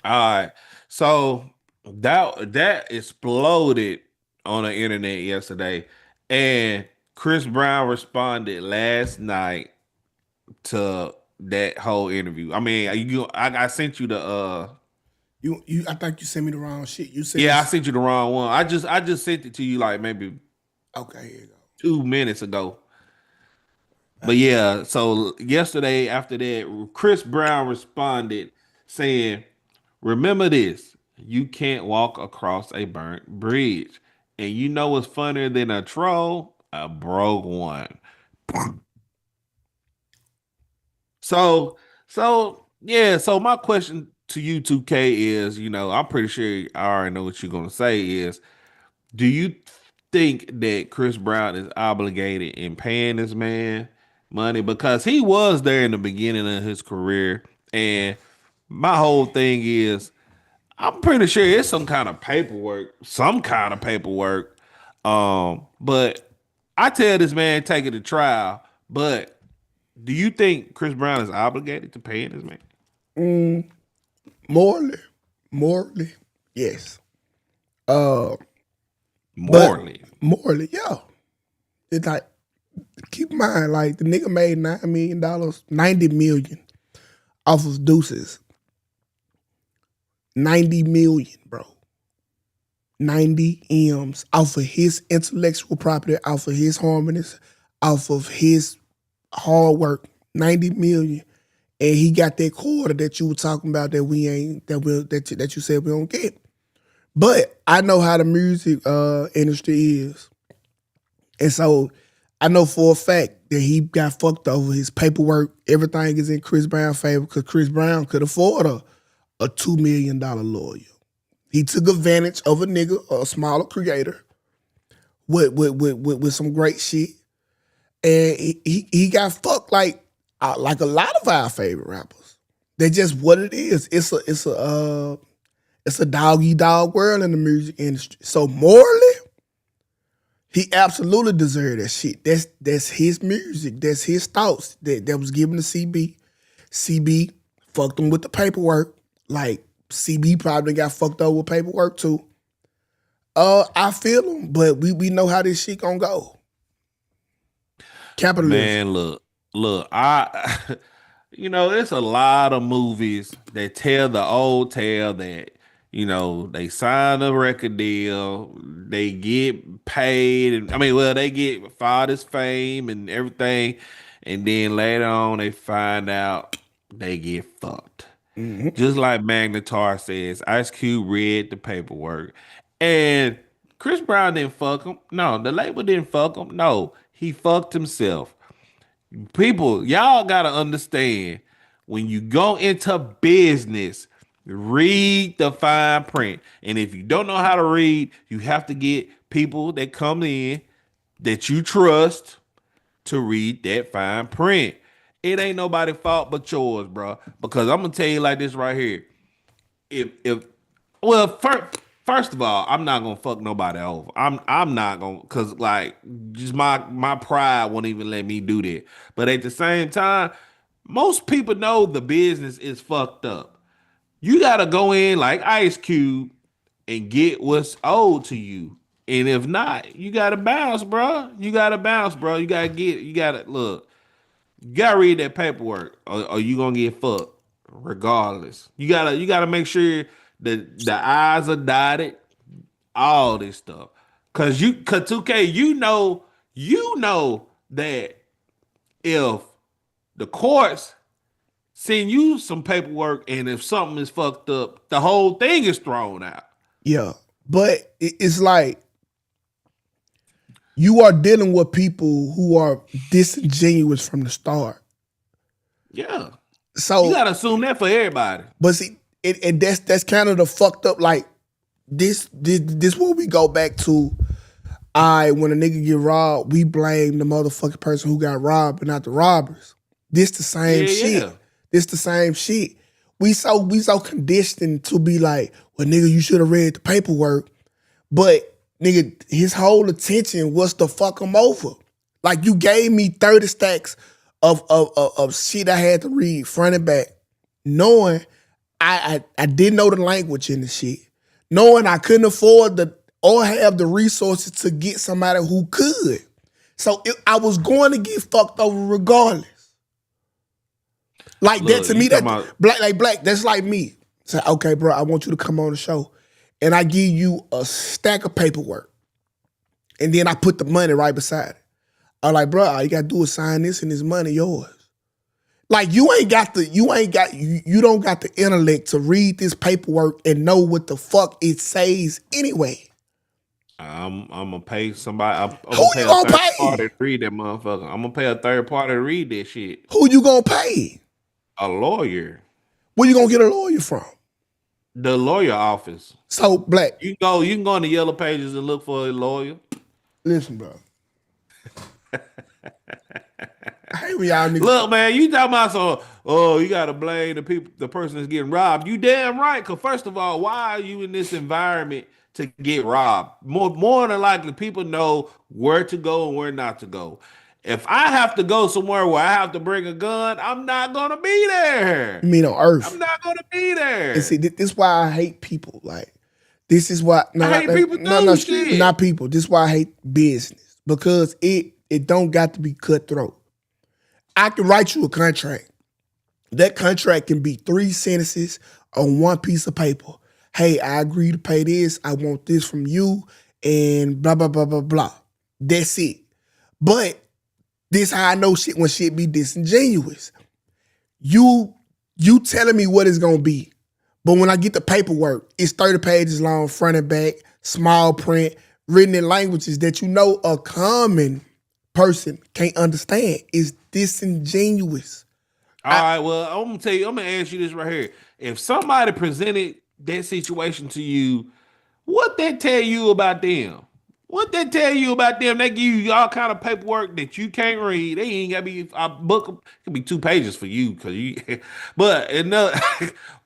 [SPEAKER 5] All right. So that exploded on the internet yesterday. And Chris Brown responded last night to that whole interview. I mean, I sent you the
[SPEAKER 2] I think you sent me the wrong shit. You said
[SPEAKER 5] I sent you the wrong one. I just sent it to you like maybe
[SPEAKER 2] okay, here you go.
[SPEAKER 5] 2 minutes ago. But yeah, so yesterday after that, Chris Brown responded saying, "Remember this, you can't walk across a burnt bridge. And you know what's funnier than a troll? A broke one." So yeah, so my question to you, 2K, is, I'm pretty sure I already know what you're gonna say is, do you think that Chris Brown is obligated in paying this man money? Because he was there in the beginning of his career, and my whole thing is, I'm pretty sure it's some kind of paperwork. But I tell this man take it to trial. But do you think Chris Brown is obligated to paying this man?
[SPEAKER 2] Morally, yes.
[SPEAKER 5] Morally,
[SPEAKER 2] yeah. It's like keep in mind, like the nigga made $9 million, $90 million off of Deuces. 90 million, bro. 90 M's off of his intellectual property, off of his harmonies, off of his hard work. 90 million. And he got that quarter that you were talking about that we ain't, that you said we don't get. But I know how the music industry is. And so I know for a fact that he got fucked over. His paperwork, everything is in Chris Brown's favor because Chris Brown could afford a $2 million lawyer. He took advantage of a nigga, a smaller creator, with some great shit. And he got fucked like a lot of our favorite rappers. They're just what it is. It's a dog-eat-dog world in the music industry. So morally, he absolutely deserved that shit. That's his music. That's his thoughts that was given to CB. CB fucked him with the paperwork. Like, CB probably got fucked over with paperwork too. I feel him, but we know how this shit gonna go. Capitalism.
[SPEAKER 5] Man, look, I there's a lot of movies that tell the old tale that, they sign a record deal, they get paid, and they get father's fame and everything, and then later on they find out they get fucked. Mm-hmm. Just like Magnetar says, Ice Cube read the paperwork. And Chris Brown didn't fuck him. No, the label didn't fuck him. No, he fucked himself. People, y'all gotta understand, when you go into business, read the fine print. And if you don't know how to read, you have to get people that come in that you trust to read that fine print. It ain't nobody's fault but yours, bro. Because I'm gonna tell you like this right here. First of all, I'm not gonna fuck nobody over. I'm not gonna, cause like just my pride won't even let me do that. But at the same time, most people know the business is fucked up. You gotta go in like Ice Cube and get what's owed to you. And if not, you gotta bounce, bro. You gotta look. You gotta read that paperwork, or you gonna get fucked regardless. You gotta make sure that the I's are dotted, all this stuff. Cause Tukay, you know that if the courts send you some paperwork and if something is fucked up, the whole thing is thrown out.
[SPEAKER 2] Yeah, but it's like you are dealing with people who are disingenuous from the start.
[SPEAKER 5] Yeah.
[SPEAKER 2] So
[SPEAKER 5] you gotta assume that for everybody.
[SPEAKER 2] But see, and that's kind of the fucked up, like this where we go back to. When a nigga get robbed, we blame the motherfucking person who got robbed, but not the robbers. This the same shit. Yeah. This the same shit. We so conditioned to be like, well, nigga, you should have read the paperwork, but nigga, his whole attention was to fuck him over. Like, you gave me 30 stacks of shit I had to read front and back, knowing I didn't know the language in the shit, knowing I couldn't afford or have the resources to get somebody who could. So I was going to get fucked over regardless. Like, look, that to me, that black, that's like me. Say, okay, bro, I want you to come on the show. And I give you a stack of paperwork. And then I put the money right beside it. I'm like, bro, all you gotta do is sign this and this money yours. Like, you don't got the intellect to read this paperwork and know what the fuck it says anyway.
[SPEAKER 5] I'm gonna pay somebody. I'm
[SPEAKER 2] Who
[SPEAKER 5] gonna
[SPEAKER 2] you gonna pay?
[SPEAKER 5] Party to read that motherfucker. I'm gonna pay a third party to read that shit.
[SPEAKER 2] Who you gonna pay?
[SPEAKER 5] A lawyer.
[SPEAKER 2] Where you gonna get a lawyer from?
[SPEAKER 5] The lawyer office.
[SPEAKER 2] So, black.
[SPEAKER 5] You can go on the Yellow Pages and look for a lawyer.
[SPEAKER 2] Listen, bro. I hate when y'all niggas.
[SPEAKER 5] Look, man, you talking about you gotta blame the person that's getting robbed. You damn right. Cause first of all, why are you in this environment to get robbed? More than likely, people know where to go and where not to go. If I have to go somewhere where I have to bring a gun, I'm not gonna be there.
[SPEAKER 2] You mean on Earth?
[SPEAKER 5] I'm not gonna be there.
[SPEAKER 2] And see, this is why I hate people. Like, this is why
[SPEAKER 5] I hate people too.
[SPEAKER 2] Not people. This is why I hate business, because it It don't got to be cutthroat. I can write you a contract. That contract can be 3 sentences on one piece of paper. Hey, I agree to pay this. I want this from you and blah, blah, blah, blah, blah. That's it. But this how I know shit when shit be disingenuous. You telling me what it's gonna be. But when I get the paperwork, it's 30 pages long, front and back, small print, written in languages that you know a common person can't understand. It's disingenuous.
[SPEAKER 5] All right, well, I'm gonna tell you, I'm gonna ask you this right here. If somebody presented that situation to you, what that tell you about them? What that tell you about them? They give you all kind of paperwork that you can't read. They ain't gotta be a book. It could be 2 pages for you, cause you. But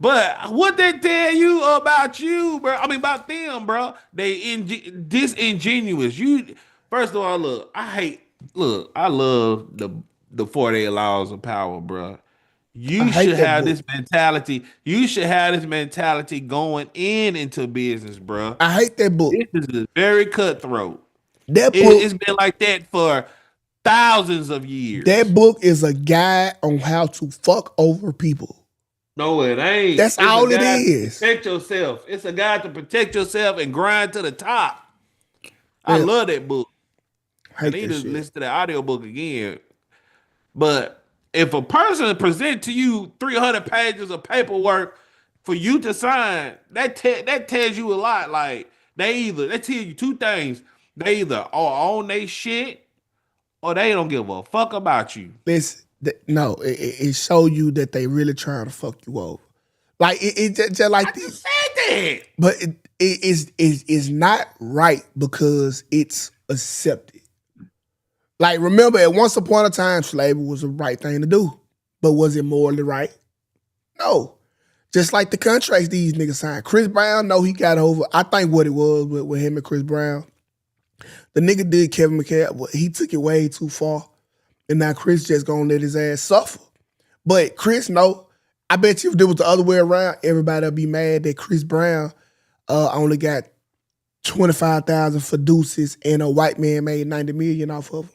[SPEAKER 5] but what that tell you about you, bro? I mean about them, bro. They disingenuous. You first of all, I love the 48 laws of power, bro. You should have this mentality. You should have this mentality going into business, bro.
[SPEAKER 2] I hate that book.
[SPEAKER 5] This is very cutthroat.
[SPEAKER 2] That book,
[SPEAKER 5] it's been like that for thousands of years.
[SPEAKER 2] That book is a guide on how to fuck over people.
[SPEAKER 5] No, it ain't.
[SPEAKER 2] That's all it is.
[SPEAKER 5] Protect yourself. It's a guide to protect yourself and grind to the top. I love that book. I need to listen to the audiobook again. But if a person present to you 300 pages of paperwork for you to sign, that tells you a lot. Like they tell you 2 things. They either own they shit or they don't give a fuck about you.
[SPEAKER 2] It show you that they really trying to fuck you over. Like it just like this.
[SPEAKER 5] That.
[SPEAKER 2] But it is not right because it's accepted. Like, remember, at once upon a time, slavery was the right thing to do. But was it morally right? No. Just like the contracts these niggas signed. Chris Brown, no, he got over. I think what it was with him and Chris Brown, the nigga did Kevin McCall, he took it way too far. And now Chris just gonna let his ass suffer. But Chris, no. I bet you if it was the other way around, everybody would be mad that Chris Brown only got $25,000 for deuces and a white man made $90 million off of him.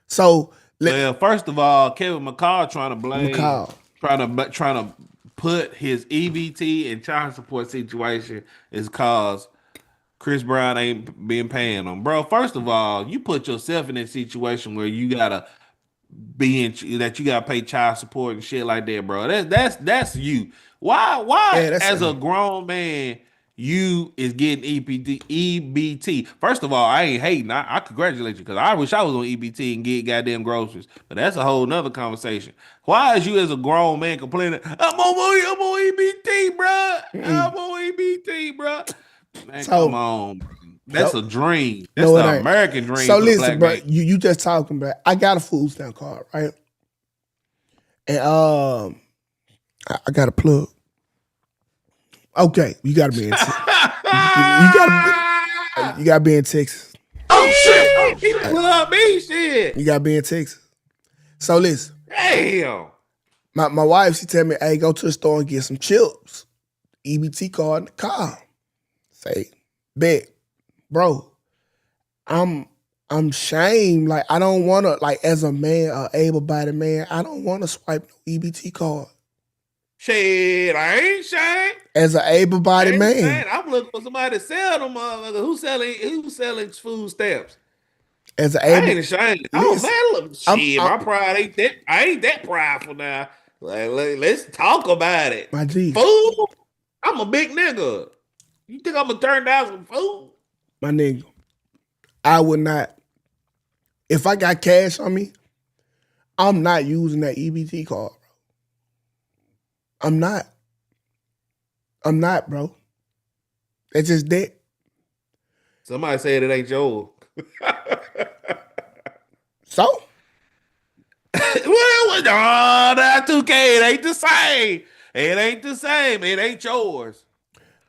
[SPEAKER 2] So,
[SPEAKER 5] first of all, Kevin McCall trying to blame, trying to put his EBT and child support situation is cause Chris Brown ain't been paying them, bro. First of all, you put yourself in that situation where you gotta you gotta pay child support and shit like that, bro. That's you. Why as a grown man? You is getting EBT. First of all, I ain't hating. I congratulate you because I wish I was on EBT and get goddamn groceries. But that's a whole nother conversation. Why is you as a grown man complaining? I'm on EBT, bro. I'm on EBT, bro. Man, come on. Bro. That's a dream. That's the American dream.
[SPEAKER 2] So listen, bro. You just talking about. I got a food stamp card, right? And I got a plug. Okay, you gotta be in Texas. You gotta be in Texas.
[SPEAKER 5] Oh shit! He love me, shit.
[SPEAKER 2] You gotta be in Texas. So listen.
[SPEAKER 5] Damn.
[SPEAKER 2] My wife, she tell me, hey, go to the store and get some chips. EBT card in the car. Say, bet, bro. I'm shamed. Like I don't wanna, like as a man, able-bodied man, I don't wanna swipe no EBT card.
[SPEAKER 5] Shit, I ain't shamed.
[SPEAKER 2] As an able-bodied man.
[SPEAKER 5] I'm looking for somebody to sell them motherfuckers. Who's selling food stamps?
[SPEAKER 2] As an
[SPEAKER 5] I ain't ashamed. My pride ain't that. I ain't that prideful now. Like, let's talk about it.
[SPEAKER 2] My G.
[SPEAKER 5] Food? I'm a big nigga. You think I'm gonna turn down some food?
[SPEAKER 2] My nigga, I would not. If I got cash on me, I'm not using that EBT card. I'm not, bro. It's just that.
[SPEAKER 5] Somebody said it ain't yours.
[SPEAKER 2] So?
[SPEAKER 5] Well, that Tukay, it ain't the same. It ain't the same. It ain't yours.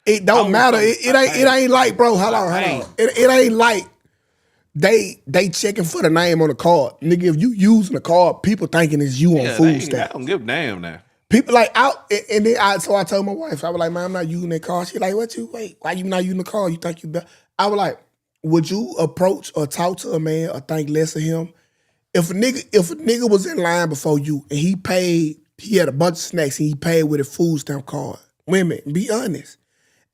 [SPEAKER 2] It don't matter. It ain't like, bro, hold on. It ain't like they checking for the name on the card. Nigga, if you using the card, people thinking it's you on food stamps.
[SPEAKER 5] I don't give a damn now.
[SPEAKER 2] People like out, and then so I told my wife, I was like, man, I'm not using that card. She like, why you not using the card? You think you better? I was like, would you approach or talk to a man or think less of him? If a nigga was in line before you and he had a bunch of snacks and he paid with a food stamp card. Women, be honest.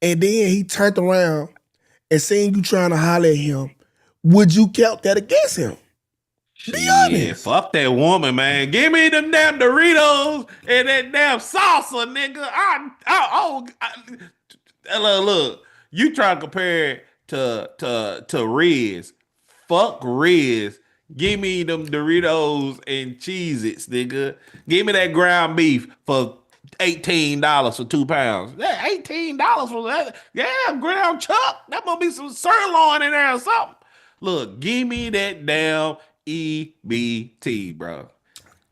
[SPEAKER 2] And then he turned around and seen you trying to holler at him, would you count that against him? Be honest.
[SPEAKER 5] Fuck that woman, man. Give me them damn Doritos and that damn salsa, nigga. Look, you try to compare it to Riz. Fuck Riz. Give me them Doritos and Cheez-Its, nigga. Give me that ground beef for $18 for 2 pounds. That $18 for that. Yeah, ground chuck. That must be some sirloin in there or something. Look, give me that damn EBT, bro.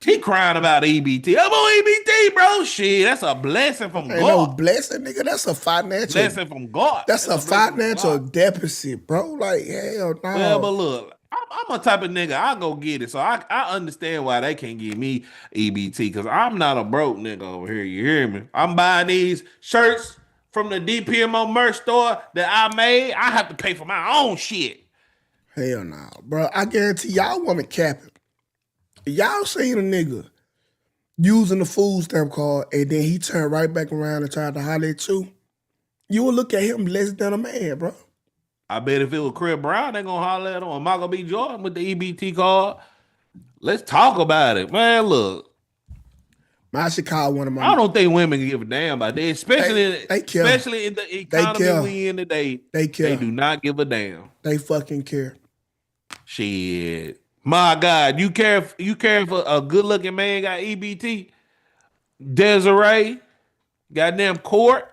[SPEAKER 5] He crying about EBT. I'm on EBT, bro. Shit, that's a blessing from God.
[SPEAKER 2] No blessing, nigga. That's a financial
[SPEAKER 5] blessing from God.
[SPEAKER 2] That's a financial deficit, bro. Like, hell no.
[SPEAKER 5] Well, but look, I'm a type of nigga. I go get it. So I understand why they can't give me EBT because I'm not a broke nigga over here. You hear me? I'm buying these shirts from the DPMO merch store that I made. I have to pay for my own shit.
[SPEAKER 2] Hell no, bro. I guarantee y'all women capping. Y'all seen a nigga using the food stamp card and then he turned right back around and tried to holler at you. You will look at him less than a man, bro.
[SPEAKER 5] I bet if it was Chris Brown, they gonna holler at him or Michael B. Jordan with the EBT card. Let's talk about it, man. Look,
[SPEAKER 2] I should call one of my.
[SPEAKER 5] I don't think women give a damn about that, especially especially in the economy we in today.
[SPEAKER 2] They care.
[SPEAKER 5] They do not give a damn.
[SPEAKER 2] They fucking care.
[SPEAKER 5] Shit. My God, you care if a good looking man got EBT? Desiree, goddamn Court.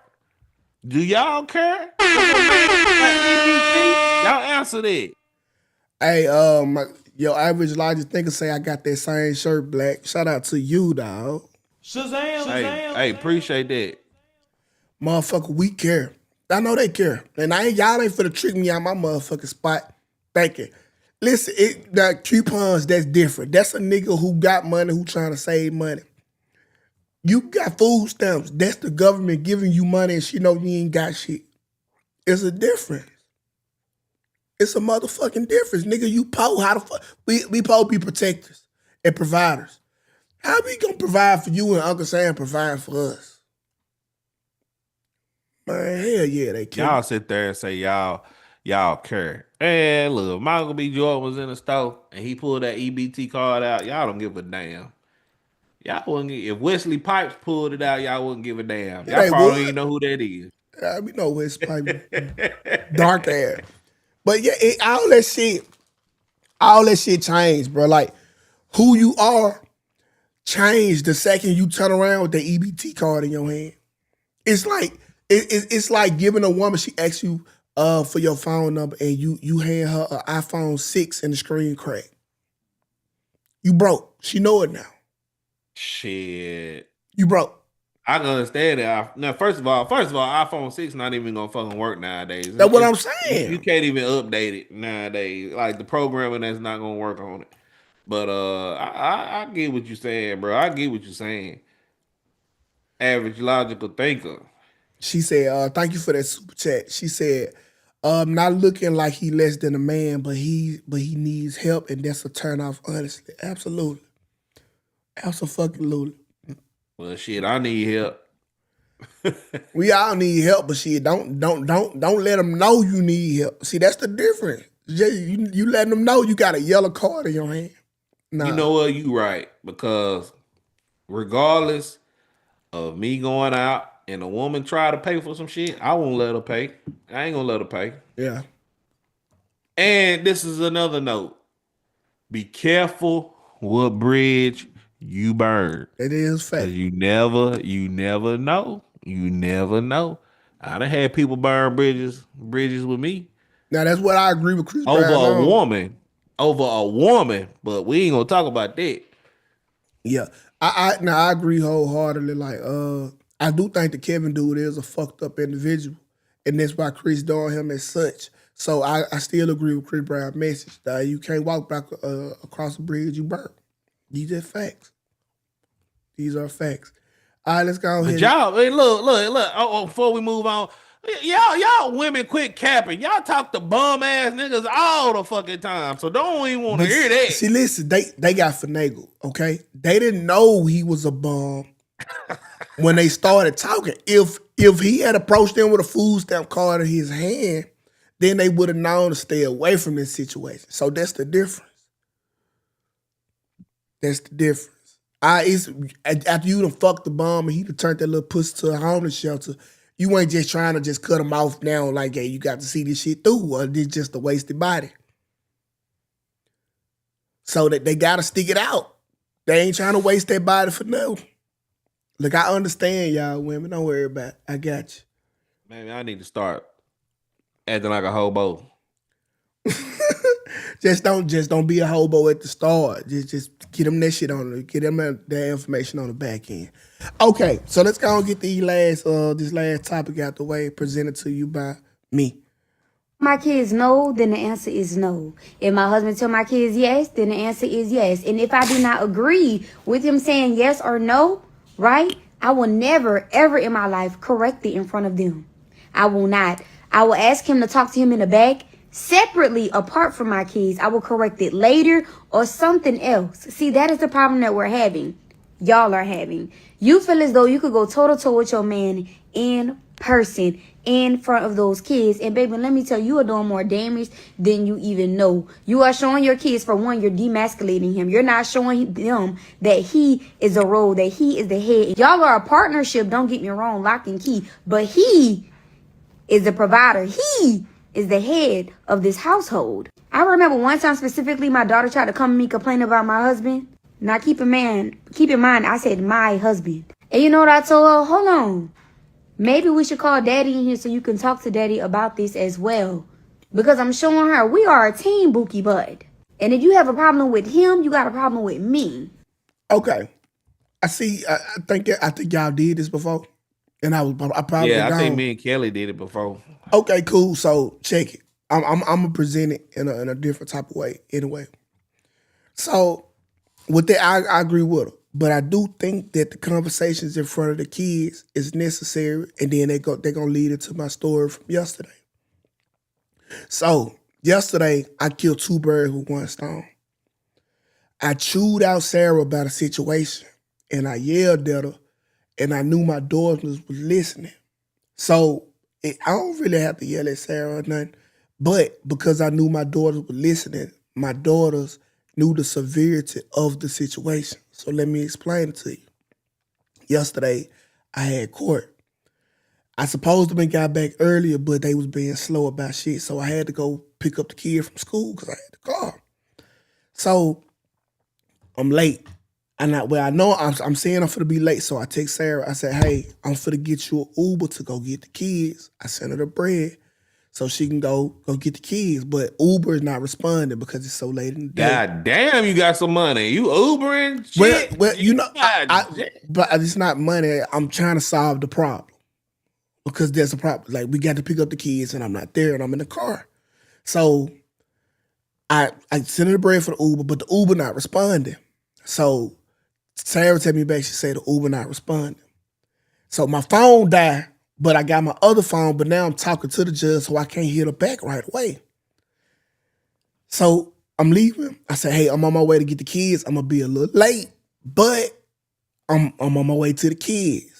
[SPEAKER 5] Do y'all care? Y'all answer that.
[SPEAKER 2] Hey, yo, average largest thinker say I got that same shirt black. Shout out to you, dog.
[SPEAKER 5] Shazam. Hey, appreciate that.
[SPEAKER 2] Motherfucker, we care. I know they care. And y'all ain't finna trick me out my motherfucking spot. Thank you. Listen, that coupons, that's different. That's a nigga who got money, who trying to save money. You got food stamps. That's the government giving you money and she know you ain't got shit. It's a difference. It's a motherfucking difference. Nigga, you po, how the fuck? We po be protectors and providers. How we gonna provide for you and Uncle Sam provide for us? Man, hell yeah, they care.
[SPEAKER 5] Y'all sit there and say y'all care. And look, Michael B. Jordan was in the store and he pulled that EBT card out. Y'all don't give a damn. Y'all wouldn't. If Wesley Pipes pulled it out, y'all wouldn't give a damn. Y'all probably don't even know who that is.
[SPEAKER 2] We know Wesley Pipes. Dark hair. But yeah, all that shit changed, bro. Like, who you are changed the second you turn around with the EBT card in your hand. It's like giving a woman, she asks you for your phone number and you hand her an iPhone 6 and the screen crack. You broke. She know it now.
[SPEAKER 5] Shit.
[SPEAKER 2] You broke.
[SPEAKER 5] I can understand that. Now, first of all, iPhone 6 not even gonna fucking work nowadays.
[SPEAKER 2] That's what I'm saying.
[SPEAKER 5] You can't even update it nowadays. Like the programming that's not gonna work on it. But I get what you're saying, bro. I get what you're saying. Average logical thinker.
[SPEAKER 2] She said, thank you for that super chat. She said, not looking like he less than a man, but he needs help, and that's a turn off, honestly. Absolutely. Absolutely.
[SPEAKER 5] Well, shit, I need help.
[SPEAKER 2] We all need help, but shit, don't let them know you need help. See, that's the difference. You letting them know you got a yellow card in your hand. Nah.
[SPEAKER 5] You know what? You right, because regardless of me going out and a woman try to pay for some shit, I won't let her pay. I ain't gonna let her pay.
[SPEAKER 2] Yeah.
[SPEAKER 5] And this is another note. Be careful what bridge you burn.
[SPEAKER 2] It is fact.
[SPEAKER 5] You never know. You never know. I done had people burn bridges with me.
[SPEAKER 2] Now that's what I agree with Chris
[SPEAKER 5] over
[SPEAKER 2] Brown
[SPEAKER 5] a woman, but we ain't gonna talk about that.
[SPEAKER 2] Yeah. I agree wholeheartedly. Like, I do think the Kevin dude is a fucked up individual. And that's why Chris doing him as such. So I still agree with Chris Brown's message. That you can't walk back across the bridge you burn. These are facts. These are facts. All right, let's go ahead.
[SPEAKER 5] But y'all, hey, look. Oh, before we move on, Y'all women quit capping. Y'all talk to bum ass niggas all the fucking time. So don't even want to hear that.
[SPEAKER 2] See, listen, they got finagled, okay? They didn't know he was a bum when they started talking. If he had approached them with a food stamp card in his hand, then they would have known to stay away from this situation. So that's the difference. That's the difference. After you done fucked the bum and he done turned that little pussy to a homeless shelter, you ain't just trying to just cut him off now like, hey, you got to see this shit through, or it's just a wasted body. So that they got to stick it out. They ain't trying to waste their body for no. Look, I understand y'all women. Don't worry about it. I got you.
[SPEAKER 5] Man, I need to start acting like a hobo.
[SPEAKER 2] Just don't be a hobo at the start. Just get them that shit on. Get them that information on the back end. Okay, so let's go and get this last topic out the way, presented to you by me.
[SPEAKER 13] My kids no, then the answer is no. If my husband tell my kids yes, then the answer is yes. And if I do not agree with him saying yes or no, right, I will never, ever in my life correct it in front of them. I will not. I will ask him to talk to him in the back, separately, apart from my kids. I will correct it later or something else. See, that is the problem that we're having. Y'all are having. You feel as though you could go toe-to-toe with your man in person, in front of those kids. And baby, let me tell you, you are doing more damage than you even know. You are showing your kids, for one, you're demasculating him. You're not showing them that he is a role, that he is the head. Y'all are a partnership, don't get me wrong, lock and key. But he is the provider. He is the head of this household. I remember one time specifically, my daughter tried to come to me complaining about my husband. Now keep in mind, I said my husband. And you know what I told her? Hold on. Maybe we should call daddy in here so you can talk to daddy about this as well. Because I'm showing her we are a team, Bookie Bud. And if you have a problem with him, you got a problem with me.
[SPEAKER 2] Okay. I see. I think y'all did this before. And I probably
[SPEAKER 5] I think me and Kelly did it before.
[SPEAKER 2] Okay, cool. So check it. I'm gonna present it in a different type of way anyway. So with that, I agree with her. But I do think that the conversations in front of the kids is necessary, and then they're gonna lead into my story from yesterday. So yesterday, I killed two birds with one stone. I chewed out Sarah about a situation, and I yelled at her, and I knew my daughters was listening. So I don't really have to yell at Sarah or nothing, but because I knew my daughters were listening, my daughters knew the severity of the situation. So let me explain it to you. Yesterday, I had court. I supposed to have got back earlier, but they was being slow about shit. So I had to go pick up the kid from school because I had the car. So I'm late. I know I'm saying I'm finna be late. So I text Sarah. I said, hey, I'm finna get you an Uber to go get the kids. I sent her the bread so she can go get the kids. But Uber is not responding because it's so late in the day.
[SPEAKER 5] God damn, you got some money. You Ubering shit?
[SPEAKER 2] Well, you know, but it's not money. I'm trying to solve the problem. Because there's a problem. Like, we got to pick up the kids and I'm not there and I'm in the car. So I sent her the bread for the Uber, but the Uber not responding. So Sarah texted me back, she said the Uber not responding. So my phone died, but I got my other phone, but now I'm talking to the judge, so I can't hit her back right away. So I'm leaving. I said, hey, I'm on my way to get the kids. I'm going to be a little late, but I'm on my way to the kids.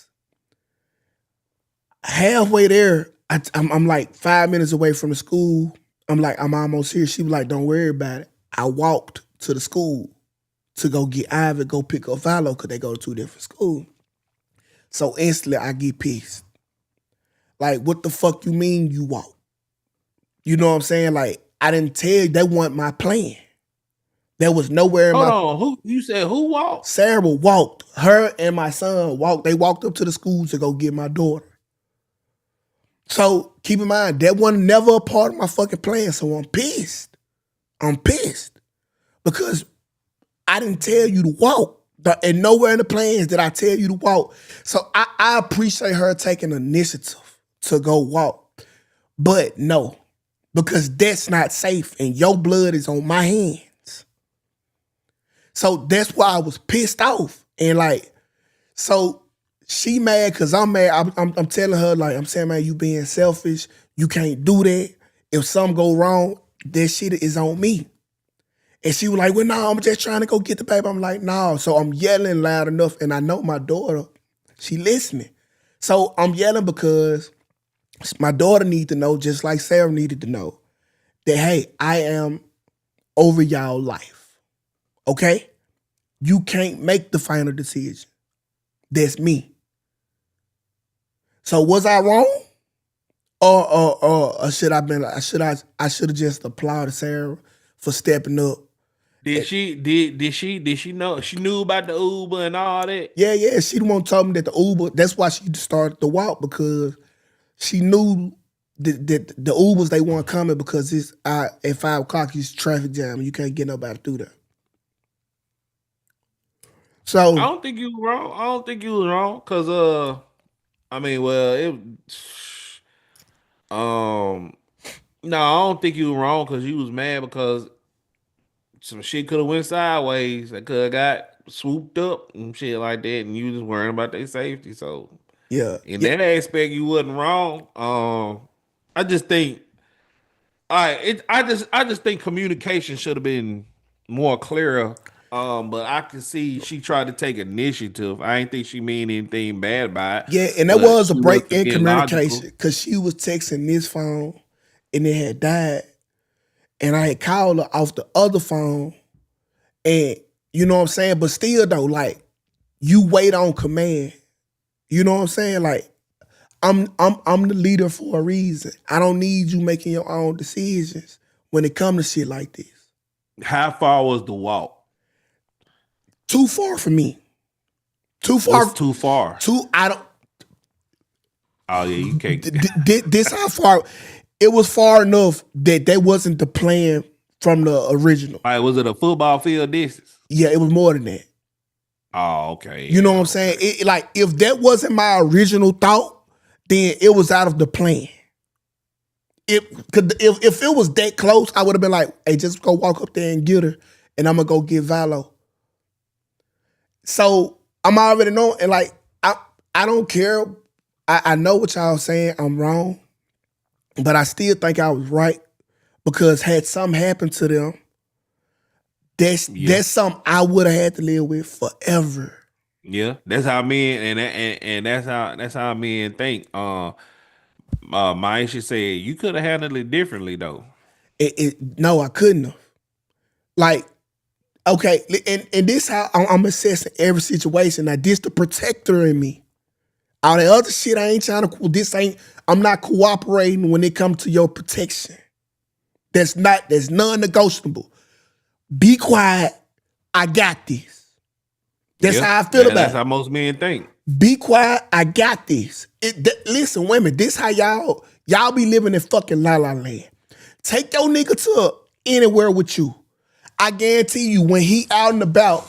[SPEAKER 2] Halfway there, I'm like 5 minutes away from the school. I'm like, I'm almost here. She was like, don't worry about it. I walked to the school to go get Ivy, go pick up Valo because they go to two different schools. So instantly I get pissed. Like, what the fuck you mean you walk? You know what I'm saying? Like, I didn't tell you they weren't my plan. There was nowhere in my...
[SPEAKER 5] Hold on, you said who walked?
[SPEAKER 2] Sarah walked. Her and my son walked. They walked up to the school to go get my daughter. So keep in mind, that wasn't never a part of my fucking plan. So I'm pissed. I'm pissed. Because I didn't tell you to walk. And nowhere in the plans did I tell you to walk. So I appreciate her taking initiative to go walk. But no, because that's not safe and your blood is on my hands. So that's why I was pissed off. And like, so She mad because I'm mad. I'm telling her, like, I'm saying, man, you being selfish. You can't do that. If something go wrong, that shit is on me. And she was like, well, no, I'm just trying to go get the baby. I'm like, no. So I'm yelling loud enough, and I know my daughter, she listening. So I'm yelling because my daughter need to know, just like Sarah needed to know, that, hey, I am over y'all life. Okay? You can't make the final decision. That's me. So was I wrong? Or should I should have just applauded Sarah for stepping up?
[SPEAKER 5] Did she know she knew about the Uber and all that?
[SPEAKER 2] Yeah. She the one told me that the Uber, that's why she started the walk, because she knew that the Ubers, they weren't coming because it's at 5 o'clock it's traffic jam and you can't get nobody through there. So
[SPEAKER 5] I don't think you were wrong. I don't think you was wrong because I mean, well, no, I don't think you were wrong because you was mad because some shit could have went sideways. That could have got swooped up and shit like that, and you just worrying about their safety. So
[SPEAKER 2] yeah,
[SPEAKER 5] in that aspect, you wasn't wrong. I just think, I just think communication should have been more clearer. But I can see she tried to take initiative. I ain't think she mean anything bad by it.
[SPEAKER 2] Yeah, and there was a break in communication because she was texting this phone and it had died. And I had called her off the other phone. And you know what I'm saying? But still though, like, you wait on command. You know what I'm saying? Like, I'm the leader for a reason. I don't need you making your own decisions when it comes to shit like this.
[SPEAKER 5] How far was the walk?
[SPEAKER 2] Too far for me. Too far.
[SPEAKER 5] What's too far?
[SPEAKER 2] I don't.
[SPEAKER 5] Oh yeah, you can't.
[SPEAKER 2] This how far. It was far enough that wasn't the plan from the original.
[SPEAKER 5] All right, was it a football field distance?
[SPEAKER 2] Yeah, it was more than that.
[SPEAKER 5] Oh, okay.
[SPEAKER 2] You know what I'm saying? It, like, if that wasn't my original thought, then it was out of the plan. If it was that close, I would have been like, hey, just go walk up there and get her, and I'm gonna go get Valo. So I'm already knowing, and like, I don't care. I know what y'all saying. I'm wrong. But I still think I was right, because had something happened to them, that's something I would have had to live with forever.
[SPEAKER 5] Yeah, that's how men and that's how men think. Maisha said you could have handled it differently though.
[SPEAKER 2] No, I couldn't have. Like, okay, and this how I'm assessing every situation. Now, this the protector in me. All the other shit, I ain't trying to. I'm not cooperating when it comes to your protection. That's non-negotiable. Be quiet. I got this. That's how I feel about it.
[SPEAKER 5] That's how most men think.
[SPEAKER 2] Be quiet. I got this. Listen, women, this how y'all be living in fucking la la land. Take your nigga to anywhere with you. I guarantee you, when he out and about,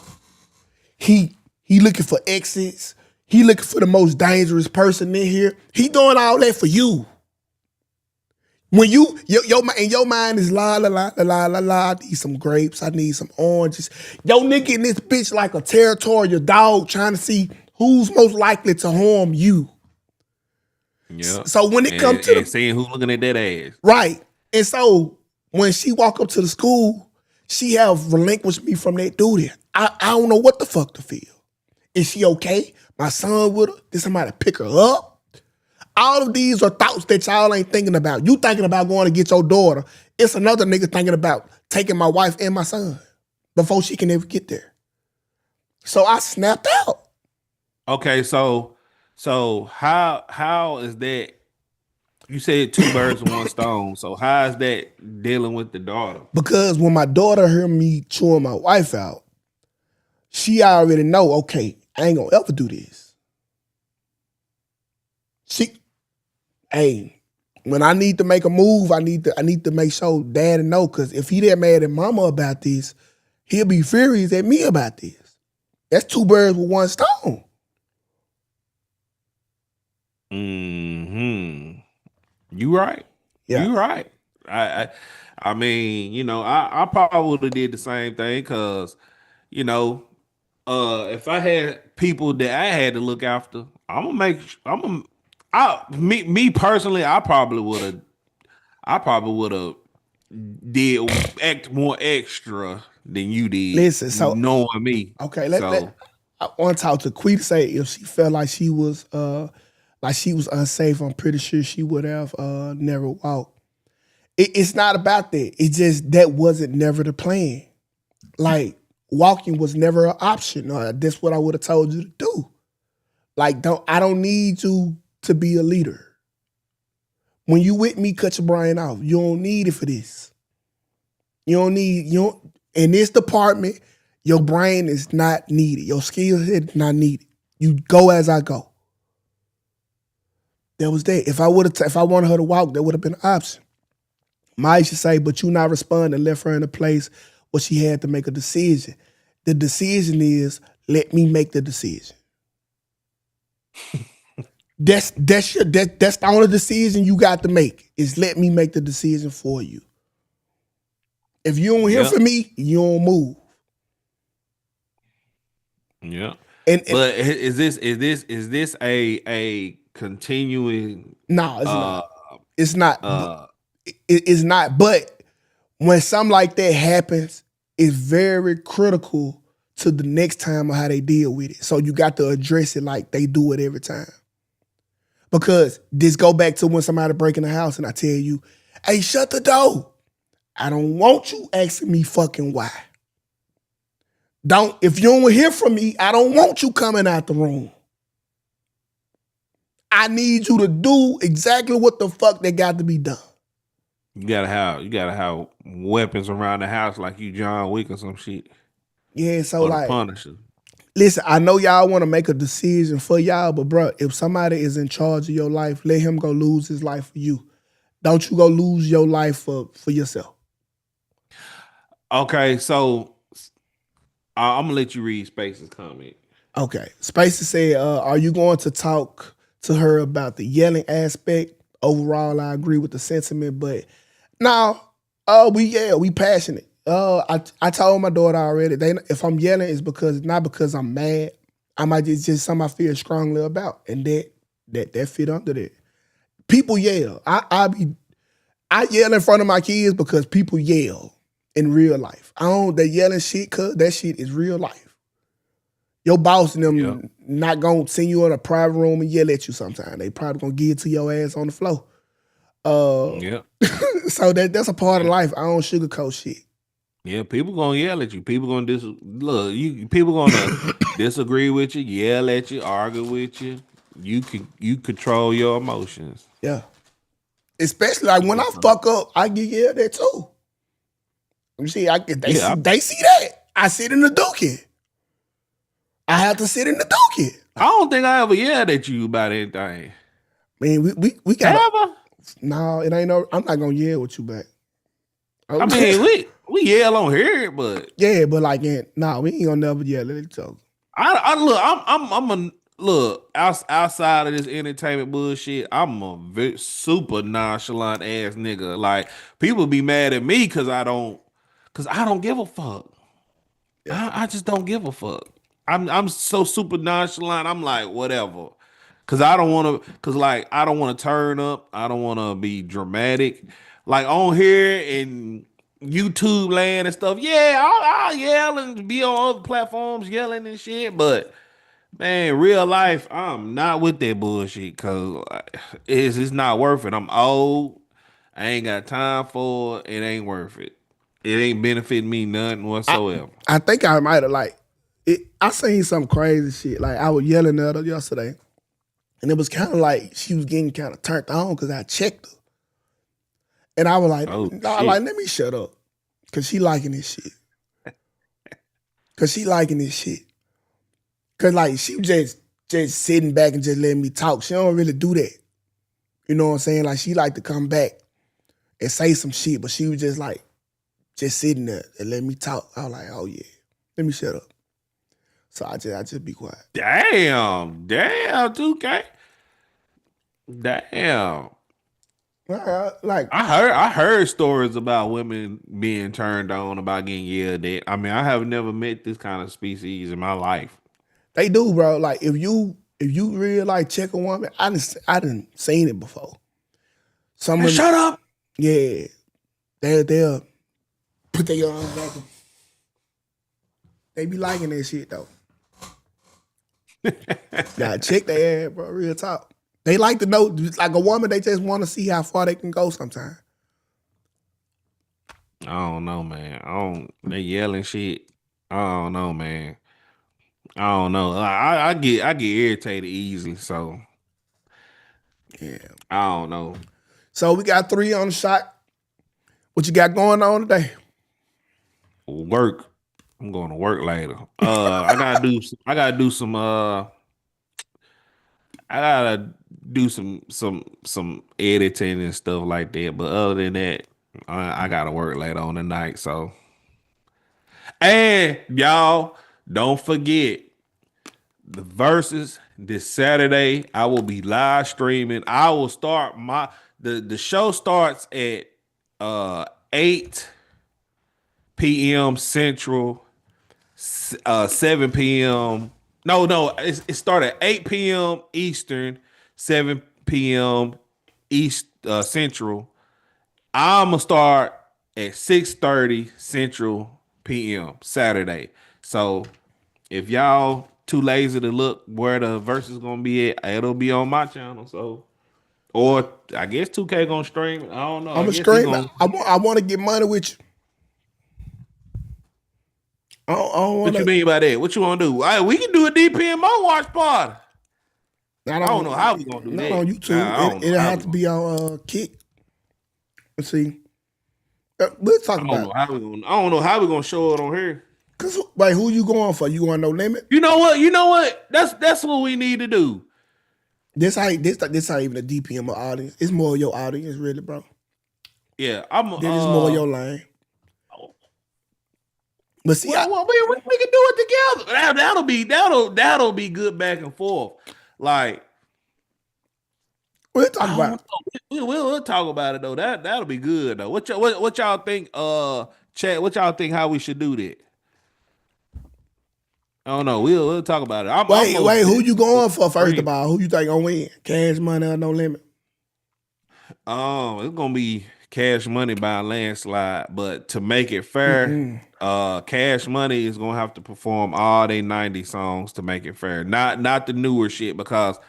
[SPEAKER 2] he looking for exits. He looking for the most dangerous person in here. He doing all that for you. When your mind is la la la la la la. I need some grapes. I need some oranges. Yo nigga in this bitch like a territorial dog trying to see who's most likely to harm you.
[SPEAKER 5] Yeah.
[SPEAKER 2] So when it comes to
[SPEAKER 5] seeing who's looking at that ass,
[SPEAKER 2] right? And so when she walk up to the school, she have relinquished me from that duty. I don't know what the fuck to feel. Is she okay? My son with her? Did somebody pick her up? All of these are thoughts that y'all ain't thinking about. You thinking about going to get your daughter. It's another nigga thinking about taking my wife and my son before she can ever get there. So I snapped out.
[SPEAKER 5] Okay, so how is that? You said 2 birds with 1 stone. So how is that dealing with the daughter?
[SPEAKER 2] Because when my daughter heard me chewing my wife out, she already know, okay, I ain't gonna ever do this. When I need to make a move, I need to make sure Daddy know, because if he that mad at Mama about this, he'll be furious at me about this. That's 2 birds with 1 stone.
[SPEAKER 5] You right.
[SPEAKER 2] Yeah.
[SPEAKER 5] You right. I mean, you know, I probably would have did the same thing, because, you know, if I had people that I had to look after, I'm gonna make. Me personally, I probably would have did act more extra than you did.
[SPEAKER 2] Listen, so
[SPEAKER 5] knowing me,
[SPEAKER 2] okay,
[SPEAKER 5] so
[SPEAKER 2] I want to talk to Quita. Say if she felt like she was unsafe, I'm pretty sure she would have never walked. It's not about that. It's just that wasn't never the plan. Like walking was never an option. That's what I would have told you to do. Like I don't need you to be a leader. When you with me, cut your brain off. You don't need it for this. In this department, your brain is not needed. Your skill set is not needed. You go as I go. That was that. If I wanted her to walk, that would have been an option. Maya should say, but you not responding, left her in a place where she had to make a decision. The decision is, let me make the decision. That's the only decision you got to make, is let me make the decision for you. If you don't hear from me, you don't move.
[SPEAKER 5] Yeah. But is this a continuing?
[SPEAKER 2] No, it's not. It's not. But when something like that happens, it's very critical to the next time of how they deal with it. So you got to address it like they do it every time. Because this go back to when somebody break in the house and I tell you, hey, shut the door. I don't want you asking me fucking why. If you don't hear from me, I don't want you coming out the room. I need you to do exactly what the fuck that got to be done.
[SPEAKER 5] You gotta have weapons around the house like you John Wick or some shit.
[SPEAKER 2] Yeah, so
[SPEAKER 5] or
[SPEAKER 2] like
[SPEAKER 5] the Punisher.
[SPEAKER 2] Listen, I know y'all want to make a decision for y'all, but bro, if somebody is in charge of your life, let him go lose his life for you. Don't you go lose your life for yourself.
[SPEAKER 5] Okay, so I'm gonna let you read Space's comment.
[SPEAKER 2] Okay, Spacer said, "Are you going to talk to her about the yelling aspect? Overall, I agree with the sentiment, but no, we passionate. I told my daughter already. If I'm yelling, it's not because I'm mad. I might just something I feel strongly about, and that fit under that. People yell. I yell in front of my kids because people yell in real life. That yelling shit, cause that shit is real life. Your boss and them not gonna send you in a private room and yell at you sometime. They probably gonna give it to your ass on the floor. So that's a part of life. I don't sugarcoat shit.
[SPEAKER 5] Yeah, people gonna yell at you. People gonna people gonna disagree with you, yell at you, argue with you. You control your emotions.
[SPEAKER 2] Yeah. Especially like when I fuck up, I get yelled at too. You see, they see that. I sit in the dookie. I have to sit in the dookie.
[SPEAKER 5] I don't think I ever yelled at you about anything.
[SPEAKER 2] Man, we got
[SPEAKER 5] ever?
[SPEAKER 2] No, it ain't no. I'm not gonna yell with you back.
[SPEAKER 5] I mean, we yell on here, but
[SPEAKER 2] yeah, but like, we ain't gonna never yell at each other.
[SPEAKER 5] I'm outside of this entertainment bullshit. I'm a super nonchalant ass nigga. Like people be mad at me because I don't give a fuck. Yeah. I just don't give a fuck. I'm so super nonchalant. I'm like whatever. Cause I don't want to turn up. I don't want to be dramatic. Like on here and YouTube land and stuff. Yeah, I'll yell and be on other platforms yelling and shit. But man, real life, I'm not with that bullshit. Cause it's not worth it. I'm old. I ain't got time for it. It ain't worth it. It ain't benefiting me nothing whatsoever.
[SPEAKER 2] I think I might have I seen some crazy shit. Like I was yelling at her yesterday. And it was kind of like she was getting kind of turned on because I checked her. And I was like, let me shut up. Because she liking this shit. Because like she just sitting back and just letting me talk. She don't really do that. You know what I'm saying? Like she like to come back and say some shit, but she was just sitting there and let me talk. I was like, oh yeah, let me shut up. So I just be quiet.
[SPEAKER 5] Damn, Tukay. Damn.
[SPEAKER 2] Like
[SPEAKER 5] I heard stories about women being turned on about getting yelled at. I mean, I have never met this kind of species in my life.
[SPEAKER 2] They do, bro. Like if you if you real like check a woman, I done seen it before. Some
[SPEAKER 5] Hey, shut up.
[SPEAKER 2] Yeah, they'll put their arms back. They be liking that shit though. Yeah, check their ass, bro. Real talk. They like to know, like a woman. They just want to see how far they can go. Sometimes.
[SPEAKER 5] I don't know, man. They yelling shit. I don't know, man. I don't know. I get irritated easily, so
[SPEAKER 2] yeah.
[SPEAKER 5] I don't know.
[SPEAKER 2] So we got 3 on the shot. What you got going on today?
[SPEAKER 5] Work. I'm going to work later. I gotta do some editing and stuff like that. But other than that, I gotta work later on the night. So, and y'all don't forget the verses this Saturday. I will be live streaming. I will start the show starts at 8 p.m. Central, 7 p.m. No, it started at 8 p.m. Eastern, 7 p.m. Central. I'm gonna start at 6:30 Central p.m. Saturday. So if y'all too lazy to look where the verse is gonna be at, it'll be on my channel. So, or I guess Tukay gonna stream it. I don't know.
[SPEAKER 2] I'm gonna stream it. I want to get money with you.
[SPEAKER 5] What you mean by that? What you want to do? We can do a DPMO watch party. I don't know how we gonna do that.
[SPEAKER 2] Not on YouTube. It'll have to be on Kick. Let's see. We'll talk about it.
[SPEAKER 5] I don't know how we gonna show it on here.
[SPEAKER 2] Cause wait, who you going for? You going No Limit?
[SPEAKER 5] You know what? That's what we need to do.
[SPEAKER 2] This ain't even a DPMO audience. It's more your audience, really, bro.
[SPEAKER 5] Yeah,
[SPEAKER 2] This is more your lane. But see,
[SPEAKER 5] we can do it together. That'll be good back and forth. Like
[SPEAKER 2] we'll talk about
[SPEAKER 5] it. We'll talk about it though. That'll be good though. What y'all think? Chat. What y'all think? How we should do that? I don't know. We'll talk about it.
[SPEAKER 2] Wait. Who you going for first of all? Who you think gonna win? Cash Money or No Limit?
[SPEAKER 5] It's gonna be Cash Money by a landslide. But to make it fair, Cash Money is gonna have to perform all they 90 songs to make it fair. Not the newer shit, because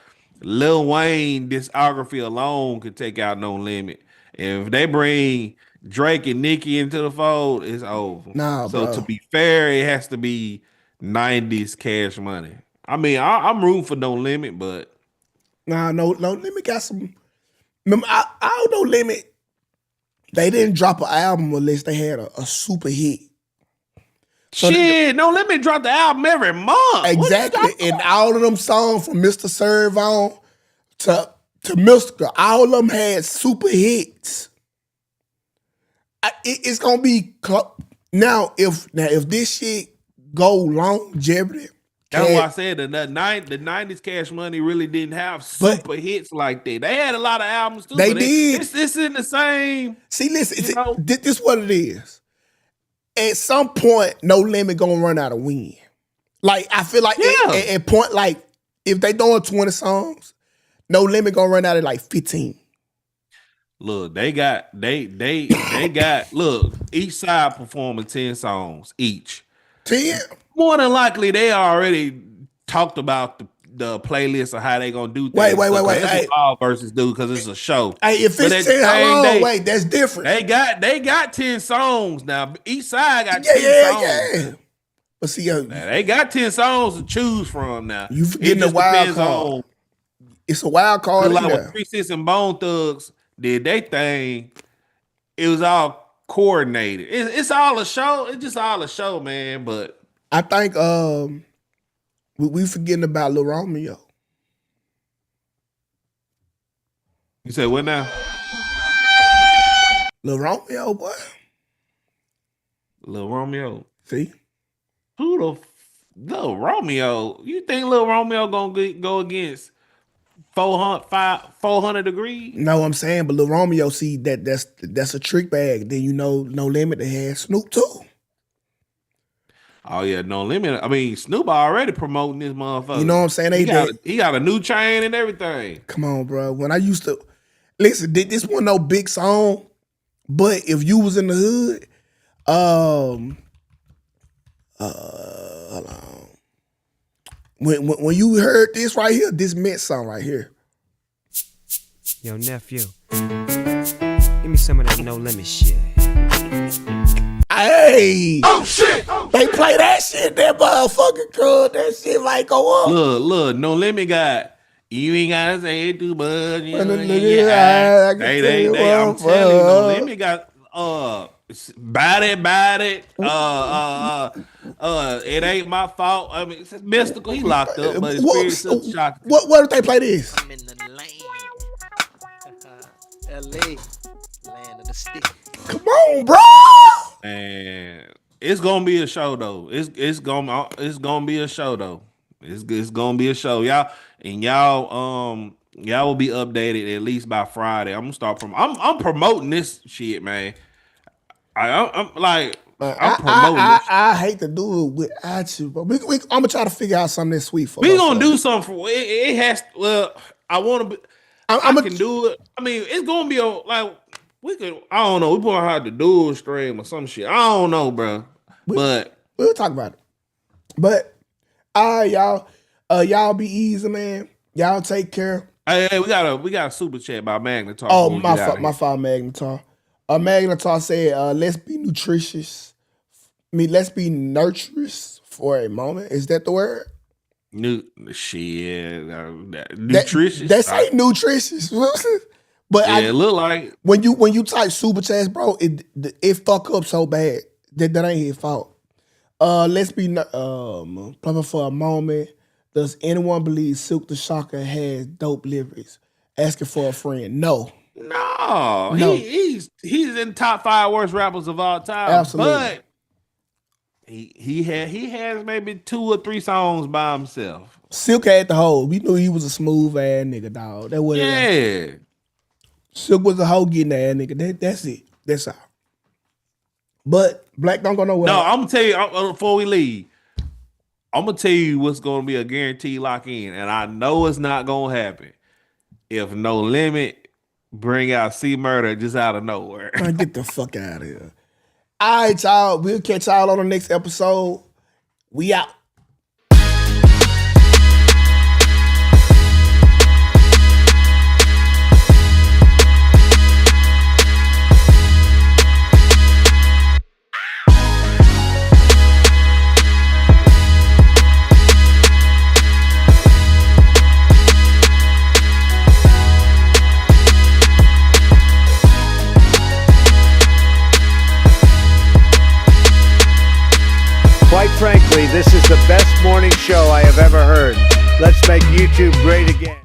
[SPEAKER 5] Lil Wayne discography alone could take out No Limit. If they bring Drake and Nicki into the fold, it's over. So to be fair, it has to be 90s Cash Money. I mean, I'm rooting for No Limit, but
[SPEAKER 2] No Limit got some. Remember, I don't know Limit. They didn't drop an album unless they had a super hit. So
[SPEAKER 5] No Limit dropped the album every month.
[SPEAKER 2] Exactly, and all of them songs from Mr. Serve On to Mr. All of them had super hits. It's gonna be now. If this shit go longevity,
[SPEAKER 5] that's why I said the 90s Cash Money really didn't have super hits like that. They had a lot of albums too.
[SPEAKER 2] They did.
[SPEAKER 5] It's in the same.
[SPEAKER 2] See, listen, this what it is. At some point, No Limit gonna run out of wind. Like I feel like at point, like if they doing 20 songs, No Limit gonna run out of like 15.
[SPEAKER 5] Look, they got look, each side performing 10 songs each.
[SPEAKER 2] 10?
[SPEAKER 5] More than likely, they already talked about the playlist of how they gonna do things.
[SPEAKER 2] Wait.
[SPEAKER 5] That's what all verses do, because it's a show.
[SPEAKER 2] Hey, if it's 10, how long? Wait, that's different.
[SPEAKER 5] They got 10 songs now. Each side got 10 songs.
[SPEAKER 2] Yeah. But see,
[SPEAKER 5] they got 10 songs to choose from now.
[SPEAKER 2] You forgetting the wild card. It's a wild card.
[SPEAKER 5] Like when 3 6 and Bone Thugs did they thing, it was all coordinated. It's all a show. It's just all a show, man. But
[SPEAKER 2] I think we forgetting about Lil Romeo.
[SPEAKER 5] You say what now?
[SPEAKER 2] Lil Romeo, boy.
[SPEAKER 5] Lil Romeo.
[SPEAKER 2] See?
[SPEAKER 5] Lil Romeo? You think Lil Romeo gonna go against 400 Degrees?
[SPEAKER 2] No, I'm saying, but Lil Romeo, see, that's a trick bag. Then No Limit, they had Snoop too.
[SPEAKER 5] Oh yeah, No Limit. I mean, Snoop already promoting this motherfucker.
[SPEAKER 2] You know what I'm saying?
[SPEAKER 5] He got a new chain and everything.
[SPEAKER 2] Come on, bro. When I used to listen, this wasn't no big song, but if you was in the hood, hold on. When you heard this right here, this meant something right here.
[SPEAKER 14] Yo, nephew, give me some of that No Limit shit.
[SPEAKER 2] Hey!
[SPEAKER 6] Oh shit!
[SPEAKER 2] They play that shit, that motherfucking crud. That shit might go up.
[SPEAKER 5] Look, No Limit got. You ain't gotta say it too much. I'm telling you, No Limit got bad it. It ain't my fault. I mean, it's mystical. He locked up, but his spirit still shocked.
[SPEAKER 2] What if they play this?
[SPEAKER 14] I'm in the lane. L.A. Land of the stick.
[SPEAKER 2] Come on, bro.
[SPEAKER 5] And it's gonna be a show though. It's gonna be a show though. It's gonna be a show, y'all will be updated at least by Friday. I'm gonna start I'm promoting this shit, man. I'm promoting.
[SPEAKER 2] I hate to do it without you, but I'm gonna try to figure out something that's sweet for.
[SPEAKER 5] We gonna do something for it. It has. Well, I want to. I can do it. I mean, it's gonna be we could. I don't know. We probably have to dual stream or some shit. I don't know, bro. But
[SPEAKER 2] we'll talk about it. But y'all be easy, man. Y'all take care.
[SPEAKER 5] Hey, we got a super chat by Magnetar.
[SPEAKER 2] Oh, my fault, Magnetar. Magnetar said, "Let's be nutritious. Let's be nurturous for a moment." Is that the word?
[SPEAKER 5] Nutritious.
[SPEAKER 2] That ain't nutritious. But
[SPEAKER 5] it look like
[SPEAKER 2] when you type super chats, bro, it fuck up so bad that ain't his fault. Let's be probably for a moment. Does anyone believe Silk the Shocker has dope lyrics? Asking for a friend. No.
[SPEAKER 5] He's in top 5 worst rappers of all time.
[SPEAKER 2] Absolutely.
[SPEAKER 5] But he has maybe 2 or 3 songs by himself.
[SPEAKER 2] Silk had the whole. We knew he was a smooth ass nigga, dog. That was Silk was a hoe getting ass nigga. That's it. That's all. But Black don't go nowhere.
[SPEAKER 5] No, I'm gonna tell you before we leave. I'm gonna tell you what's gonna be a guaranteed lock in, and I know it's not gonna happen if No Limit bring out C Murder just out of nowhere.
[SPEAKER 2] Man, get the fuck out of here. All right, y'all. We'll catch y'all on the next episode. We out.
[SPEAKER 4] Quite frankly, this is the best morning show I have ever heard. Let's make YouTube great again.